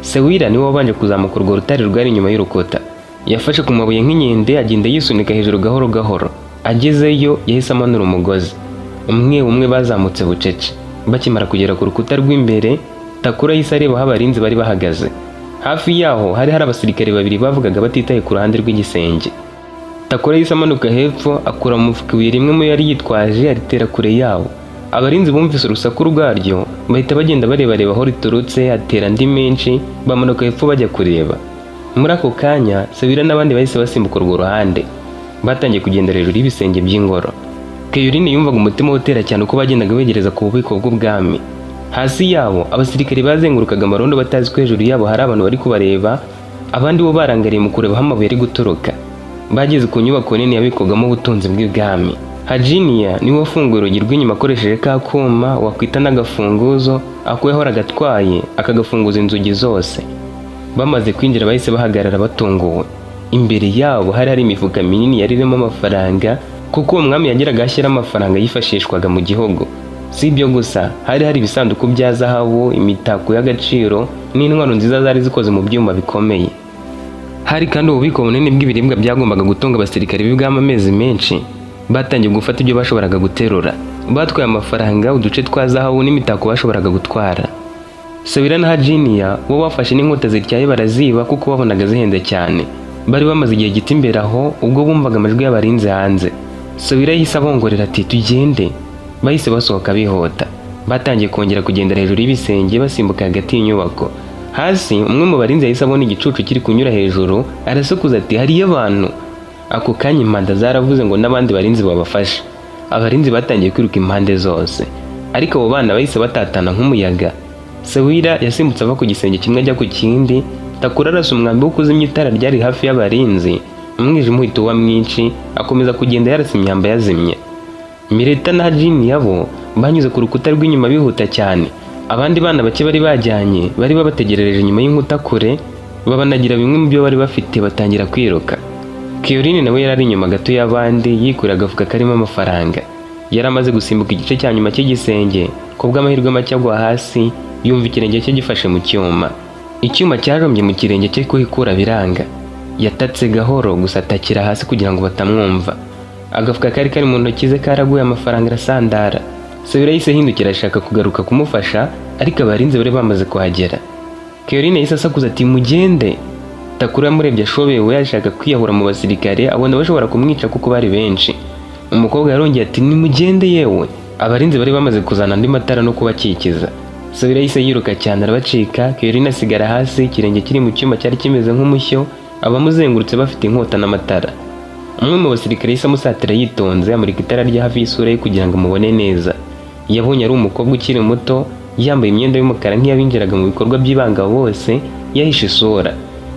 Sewira niwe wabanje kuzamuka urwo rutare rwari inyuma y'urukuta. Yafashe ku mabuye nk'inkende agenda yisunika hejuru gahoro gahoro. Agezeyo yahise amanura umugozi. Umwe bazamutse bucece. Bakimara kugera ku rukuta rw'imbere, Takura yahise areba aho abarinzi bari bahagaze. Hafi yaho hari abasirikare babiri bavugaga batitaye ku ruhande rw'igisenge. Takura yahise amanuka hepfo akura mu mufuka ibuye rimwe mu yari yitwaje aritera kure yawo. Abarinzi bumvise urusaku rwaryo bahita bagenda bareba aho riturutse, atera andi menshi, bamanuka hepfo bajya kureba. Muri ako kanya Sewira n'abandi bahise basimbuka urwo ruhande, batangiye kugenda hejuru y'ibisenge by'ingoro. Keyorine yumvaga umutima utera cyane uko bagendaga begereza ku bubiko bw'ubwami. Hasi yabo abasirikare bazengurukaga amarondo batazi ko hejuru yabo hari abantu bari kubareba, abandi bo barangariye mu kureba aho amabuye ari guturuka. Bageze ku nyubako nini yabikwagamo ubutunzi bw'ibwami. Hajiniya niwe wafunguye urugi rw'inyuma akoresheje ka kuma wakwita n'agafunguzo, ako yahoraga atwaye akagafunguza inzugi zose. Bamaze kwinjira bahise bahagarara batunguwe. Imbere yabo hari imifuka minini yari irimo amafaranga, kuko uwo mwami yagiraga ashyira amafaranga yifashishwaga mu gihugu. Si ibyo gusa, hari ibisanduku bya zahabu, imitako y'agaciro n'intwaro nziza zari zikoze mu byuma bikomeye. Hari kandi ububiko bunini bw'ibiribwa byagombaga gutunga abasirikare b'ibwami amezi menshi. Batangiye gufata ibyo bashoboraga guterura. Batwaye amafaranga, uduce twa zahabu n'imitako bashoboraga gutwara. Sewira na Hajiniya bo bafashe n'inkota zityaye baraziba kuko babonaga zihenda cyane. Bari bamaze igihe gito imbere aho ubwo bumvaga amajwi y'abarinzi hanze. Sewira yahise abongorera ati tugende. Bahise basohoka bihota. Batangiye kongera kugenda hejuru y'ibisenge basimbuka hagati y'inyubako. Hasi umwe mu barinzi yahise abona igicucu kiri kunyura hejuru, arasakuza ati hariyo abantu. Ako kanya impanda zaravuze ngo n'abandi barinzi babafashe. Abarinzi batangiye kwiruka impande zose, ariko abo bana bahise batatana nk'umuyaga. Sewira yasimbutse ava ku gisenge kimwe ajya ku kindi. Takura arasa umwambi wo kuzimya itara ryari hafi y'abarinzi. Umwijima uhita uba mwinshi, akomeza kugenda yarasa imyamba yazimye. Mireta na Hajiniya bo banyuze ku rukuta rw'inyuma bihuta cyane. Abandi bana bake bari bajyanye bari babategerereje inyuma y'inkuta kure, babanagira bimwe mu byo bari bafite batangira kwiruka. Keyorine nawe yari ari inyuma gato y'abandi yikurira agafuka karimo amafaranga. Yari amaze gusimbuka igice cya nyuma cy'igisenge, ko bw'amahirwe make agwa hasi, yumva ikirenge cye gifashe mu cyuma. Icyuma cyajombye mu kirenge cye kuhikura biranga. Yatatse gahoro gusa atakira hasi kugira ngo batamwumva. Agafuka kari mu ntoki ze karaguye amafaranga arasandara. Sewira yahise ahindukira ashaka kugaruka kumufasha, ariko abarinzi bari bamaze kuhagera. Keyorine yahise asakuza ati mugende. Takura yamurebye ashobewe yashaka kwiyahura mu basirikare, abona bashobora kumwica kuko bari benshi. Umukobwa yarongeye ati nimugende yewe. Abarinzi bari bamaze kuzana andi matara no kubakikiza. Sewira yahise yiruka cyane arabacika. Keyorine asigara hasi, ikirenge kiri mu cyuma cyari kimeze nk'umushyo, abamuzengurutse bafite inkota n'amatara. Umwe mu basirikare yahise amusatira yitonze, amurika itara rya hafi y'isura ye kugira ngo amubone neza. Yabonye ari umukobwa ukiri muto, yambaye imyenda y'umukara nk'iyabinjiraga mu bikorwa by'ibanga bose, yahishe isura.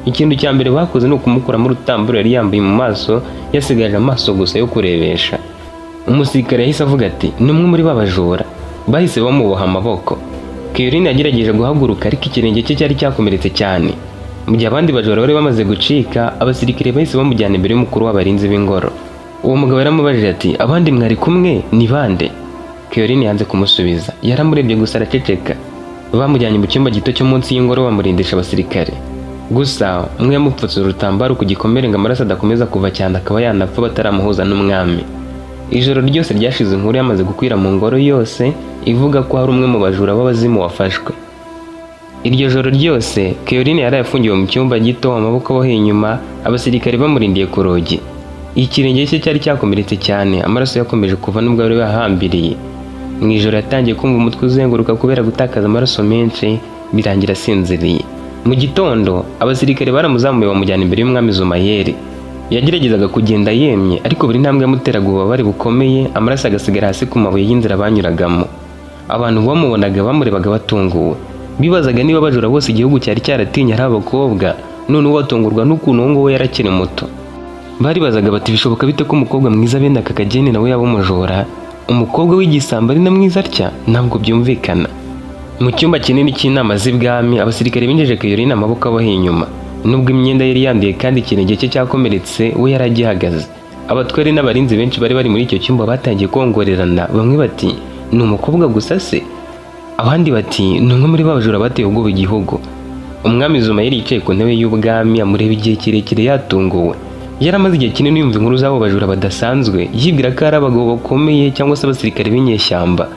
Ikintu cya mbere bakoze ni ukumukuramo urutambaro yari yambaye mu maso, yasigaje amaso gusa yo kurebesha. Umusirikare yahise avuga ati ni umwe muri babajura. Bahise bamuboha amaboko. Keyorine yagerageje guhaguruka ariko ikirenge cye cyari cyakomeretse cyane. Mu gihe abandi bajura bari bamaze gucika, abasirikare bahise bamujyana imbere y'umukuru w'abarinzi b'ingoro. Uwo mugabo yaramubajije ati abandi mwari kumwe ni bande? Keyorine yanze kumusubiza, yaramurebye gusa araceceka. Bamujyanye mu cyumba gito cyo munsi y'ingoro bamurindisha abasirikare. Gusa umwe yamupfutse urutambaro ku gikomere ngo amaraso adakomeza kuva cyane akaba yanapfa bataramuhuza n'umwami. Ijoro ryose ryashize inkuru yamaze gukwira mu ngoro yose ivuga ko hari umwe mu bajura b'abazimu wafashwe. Iryo joro ryose Keyorine yari yafungiwe mu cyumba gito, amaboko aboheye inyuma, abasirikare bamurindiye ku rugi. Ikirenge cye cyari cyakomeretse cyane, amaraso yakomeje kuva nubwo bari bahambiriye. Mu ijoro yatangiye kumva umutwe uzenguruka kubera gutakaza amaraso menshi, birangira asinziriye. Mu gitondo abasirikare baramuzamuye bamujyana imbere y'umwami Zumayeli. Yageragezaga kugenda yemye, ariko buri ntambwe yamuteraga ububabare bukomeye, amaraso agasigara hasi ku mabuye y'inzira banyuragamo. Abantu bamubonaga bamurebaga batunguwe. Bibazaga niba abajura bose igihugu cyari cyaratinya ari abakobwa, none batungurwa n'ukuntu uwo nguwo yarakiri muto. Baribazaga bati bishoboka bite ko umukobwa mwiza bene aka kageni nawe yaba umujura, umukobwa w'igisambo ari na mwiza atya? Ntabwo byumvikana. Mu cyumba kinini cy'inama z'ibwami, abasirikare binjeje Caroline amaboko abaho inyuma. Nubwo imyenda yari yanduye kandi ikirenge cye cyakomeretse, we yari agihagaze. Abatware n'abarinzi benshi bari muri icyo cyumba batangiye kongorerana. Bamwe bati ni umukobwa gusa se, abandi bati ni umwe muri babajura bateye ubwoba igihugu. Umwami Zuma yari yicaye ku ntebe y'ubwami amureba igihe kirekire yatunguwe. Yaramaze igihe kinini yumva inkuru z'abo bajura badasanzwe, yibwira ko ari abagabo bakomeye cyangwa se abasirikare b'inyeshyamba.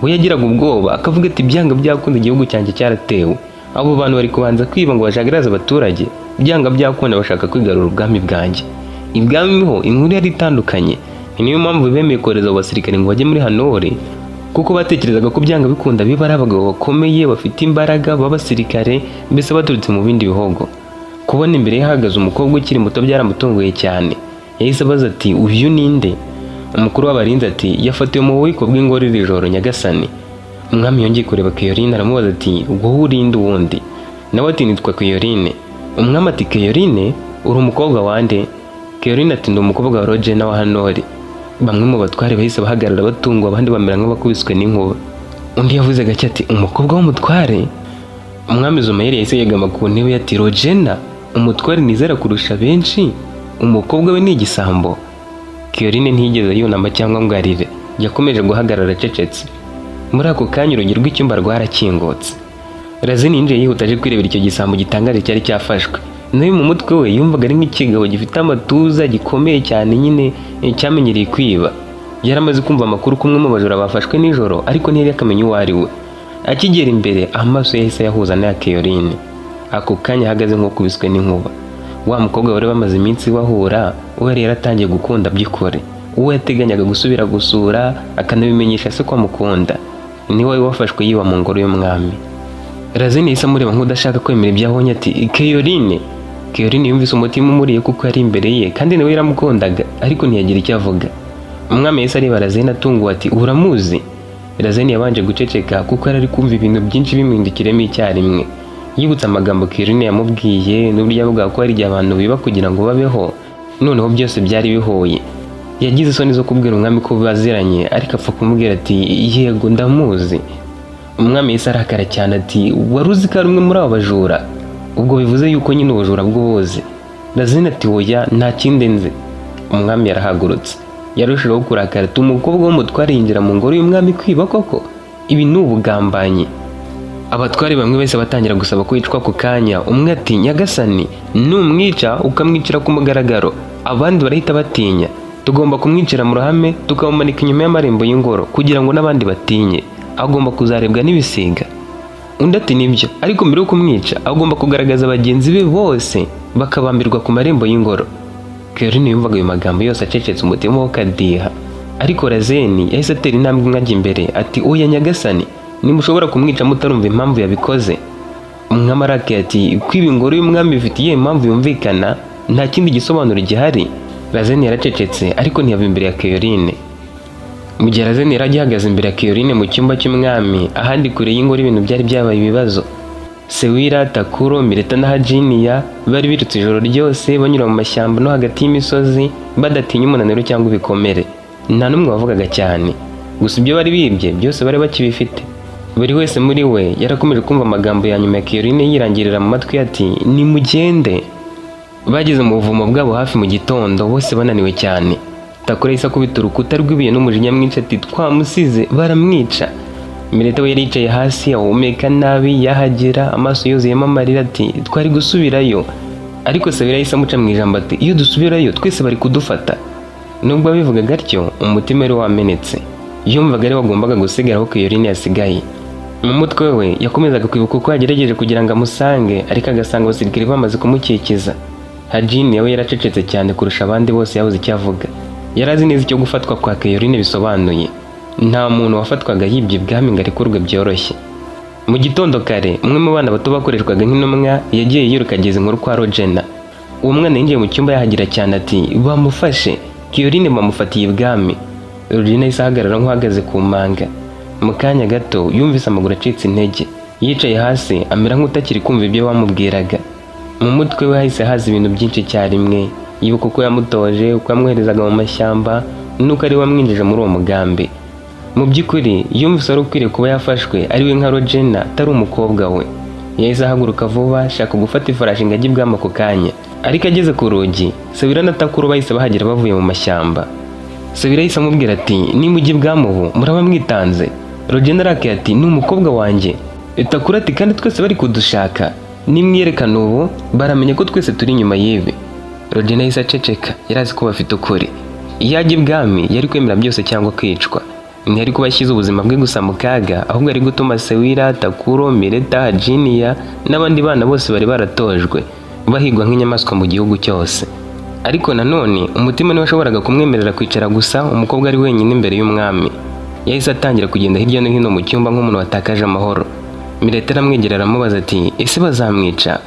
We yagiraga ubwoba akavuga ati byanga byakunda igihugu cyanjye cyaratewe, abo bantu bari kubanza kwiba ngo bajagaraze abaturage, byanga byakunda bashaka kwigarura ubwami bwanjye. Ibwami ho inkuru yari itandukanye. Ni niyo mpamvu bemeye kohereza abo basirikare ngo bajye muri Hanori, kuko batekerezaga ko byanga bikunda biba ari abagabo bakomeye bafite imbaraga b'abasirikare, mbese baturutse mu bindi bihugu. Kubona imbere ye hahagaze umukobwa ukiri muto byaramutunguye cyane. Yahise abaza ati uyu ninde? Umukuru w'abarinzi ati yafatiwe mu bubiko bw'ingoro iri joro nyagasani. Umwami yongeye kureba Caroline aramubaza ati wowe urinde wundi? Nawe ati nitwa Caroline. Umwami ati Caroline uri umukobwa wande? Caroline ati ndi umukobwa wa Rogena wa Hanori. Bamwe mu batware bahise bahagarara batungwa, abandi bamera nk'abakubiswe n'inkuba. Undi yavuze gake ati umukobwa w'umutware? Umwami Zuma yahise yegama ku ntebe ati Rogena, umutware nizera kurusha benshi, umukobwa we ni igisambo. Caroline ntiyigeze yunama cyangwa ngo arire, yakomeje guhagarara acecetse. Muri ako kanya urugi rw'icyumba rwarakingutse. Razini yinjiye yihuta aje kwirebera icyo gisambo gitangaje cyari cyafashwe. Nawe mu mutwe we yumvaga ari nk'ikigabo gifite amatuza gikomeye cyane nyine cyamenyereye kwiba. Yaramaze kumva amakuru kumwe mu bajura bafashwe nijoro, ariko ntiyari akamenya uwo ari we. Akigera imbere amaso yahise yahuza n'aya Caroline. Ako kanya ahagaze nk'ukubiswe n'inkuba. Wa mukobwa wari bamaze iminsi bahura, uwo yari yaratangiye gukunda by'ukuri, uwo yateganyaga gusubira gusura akanabimenyesha se ko amukunda, ni we wafashwe yiba mu ngoro y'umwami. Razini yahise amureba nk'udashaka kwemera ibyo abonye ati Caroline. Caroline yumvise umutima umuriye kuko yari imbere ye kandi nawe yaramukundaga, ariko ntiyagira icyo avuga. Umwami yahise areba Razini atunguwe ati uramuzi? Razini yabanje guceceka kuko yari ari kumva ibintu byinshi bimwindukiremo icyarimwe. Yibutse amagambo Caroline yamubwiye n'uburyo avuga ko hari igihe abantu biba kugira ngo babeho, noneho byose byari bihoye. Yagize isoni zo kubwira umwami ko baziranye, ariko apfa kumubwira ati yego ndamuzi. Umwami yahise arakara cyane ati wari uzi ko ari umwe muri abo bajura? Ubwo bivuze yuko nyine ubujura bw'ubuzi? Razini ati oya nta kindi nzi. Umwami yarahagurutse, yarushijeho kurakara ati umukobwa w'umutware yinjira mu ngoro y'umwami kwiba koko? Ibi ni ubugambanyi. Abatware bamwe bese batangira gusaba ko yicwa ku kanya. Umwe ati nyagasani numwica ukamwicira ku mugaragaro, abandi barahita batinya, tugomba kumwicira mu ruhame tukamumanika inyuma y'amarembo y'ingoro kugira ngo n'abandi batinye, agomba kuzarebwa n'ibisiga. Undi ati nibyo, ariko mbere yo kumwica agomba kugaragaza bagenzi be bose bakabambirwa ku marembo y'ingoro. Caroline yumvaga ayo magambo yose acecetse, umutima we ukadiha, ariko Razini yahise atera intambwe imwe ajya imbere ati oya nyagasani, nimushobora kumwica mutarumva impamvu yabikoze. Umwami arakaye ati kwiba ingoro y'umwami bifitiye impamvu yumvikana, nta kindi gisobanuro gihari. Razini yaracecetse ariko ntiyava imbere ya Caroline. Mu gihe Razini yari agihagaze imbere ya Caroline mu cyumba cy'umwami, ahandi kure y'ingoro ibintu byari byabaye ibibazo. Sewira, Takuro, Mireta na Hajiniya bari birutse ijoro ryose banyura mu mashyamba no hagati y'imisozi badatinya umunaniro cyangwa ibikomere. Nta n'umwe wavugaga cyane, gusa ibyo bari bibye byose bari bakibifite. Buri wese muri we yarakomeje kumva amagambo ya nyuma ya Caroline yirangirira mu matwi ati nimugende. Bageze mu buvumo bwabo hafi mu gitondo, bose bananiwe cyane. Takuro yahise akubita urukuta rw'ibuye n'umujinya mwinshi ati twamusize baramwica. Mireta we yari yicaye hasi ahumeka nabi, yahagera amaso yuzuyemo amarira ati twari gusubirayo. Ariko Sewira yahise amuca mu ijambo ati iyo dusubirayo twese bari kudufata. Nubwo abivugaga atyo, umutima wari wamenetse. Yumvaga ari wagombaga gusigara aho Caroline yasigaye. Mu mutwe we yakomezaga kwibuka uko yagerageje kugira ngo amusange, ariko agasanga abasirikare bamaze kumukikiza. Hajiniya we yaracecetse cyane kurusha abandi bose, yabuze icyo avuga. Yari azi neza icyo gufatwa kwa Caroline bisobanuye. Nta muntu wafatwaga yibye ibwami ngo arekurwe byoroshye. Mu gitondo kare, umwe mu bana bato bakoreshwaga nk'intumwa yagiye yiruka ageze inkuru kwa Rogena. Uwo mwana yinjiye mu cyumba yahagira cyane ati bamufashe, Caroline bamufatiye ibwami. Rogena yahise ahagarara nk'uhagaze ku manga. Mu kanya gato yumvise amaguru acitse intege. yicaye hasi amera nk'utakiri kumva ibyo bamubwiraga. Mu mutwe we hahise haza ibintu byinshi icyarimwe, yibuka uko yamutoje, uko yamwoherezaga mu mashyamba, nuko ari we wamwinjije muri uwo mugambi. Mu by'ukuri yumvise ari ukwiriye kuba yafashwe ari we nka Rogena atari umukobwa we. Yahise ahaguruka vuba ashaka gufata ifarashi ngo ajye ibwami ako kanya, ariko ageze ku rugi Sabira na Takuro bahise bahagera bavuye mu mashyamba. Sabira yahise amubwira ati nimba ujya ibwami ubu muraba mwitanze. Rogena arakaye ati ni umukobwa wanjye. Takuro ati kandi twese bari kudushaka, nimwiyerekana ubu baramenya ko twese turi inyuma y'ibi. Rogena yahise aceceka, yari azi ko bafite ukuri. Iyo ajya ibwami yari kwemera byose cyangwa kwicwa. Ntiyari kuba ashyize ubuzima bwe gusa mu kaga, ahubwo ari gutuma Sewira, Takuro, Mireta, Jiniya n'abandi bana bose bari baratojwe bahigwa nk'inyamaswa mu gihugu cyose. Ariko nanone umutima niwe washoboraga kumwemerera kwicara gusa umukobwa ari wenyine imbere y'umwami. Yahise atangira kugenda hirya no hino mu cyumba nk'umuntu watakaje amahoro. Mireta aramwegera aramubaza ati ese bazamwica?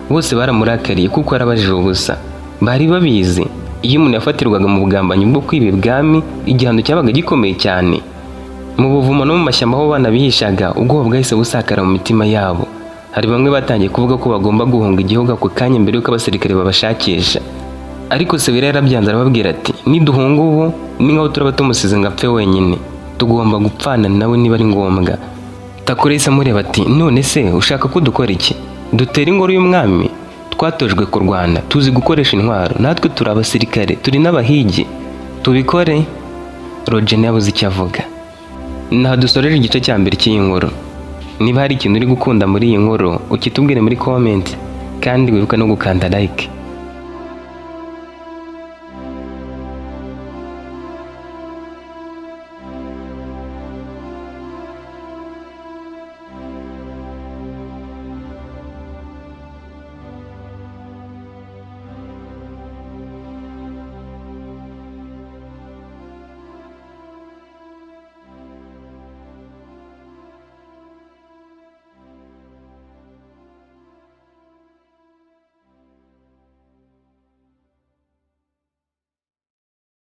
Bose baramurakariye kuko yarabajije ubusa. Bari babizi iyo umuntu yafatirwaga mu bugambanyi bwo kwiba ibwami igihano cyabaga gikomeye cyane. Mu buvumo no mu mashyamba aho bana bihishaga ubwoba bwahise busakara mu mitima yabo. Hari bamwe batangiye kuvuga ko bagomba guhunga igihugu ako kanya mbere y'uko abasirikare babashakisha. Ariko Sabira yarabyanze arababwira ati niduhunga ubu ni nkaho turaba tumusize ngo apfe wenyine, tugomba gupfana nawe niba ari ngombwa. Takuro yahise amureba ati none se ushaka ko dukora iki? Dutera ingoro y'umwami? Twatojwe kurwana, tuzi gukoresha intwaro, natwe turi abasirikare, turi n'abahigi, tubikore? Rogena yabuze icyo avuga. Naho dusoreje igice cya mbere cy'iyi nkuru. Niba hari ikintu uri gukunda muri iyi nkuru ukitubwire muri comment, kandi wibuka no gukanda like.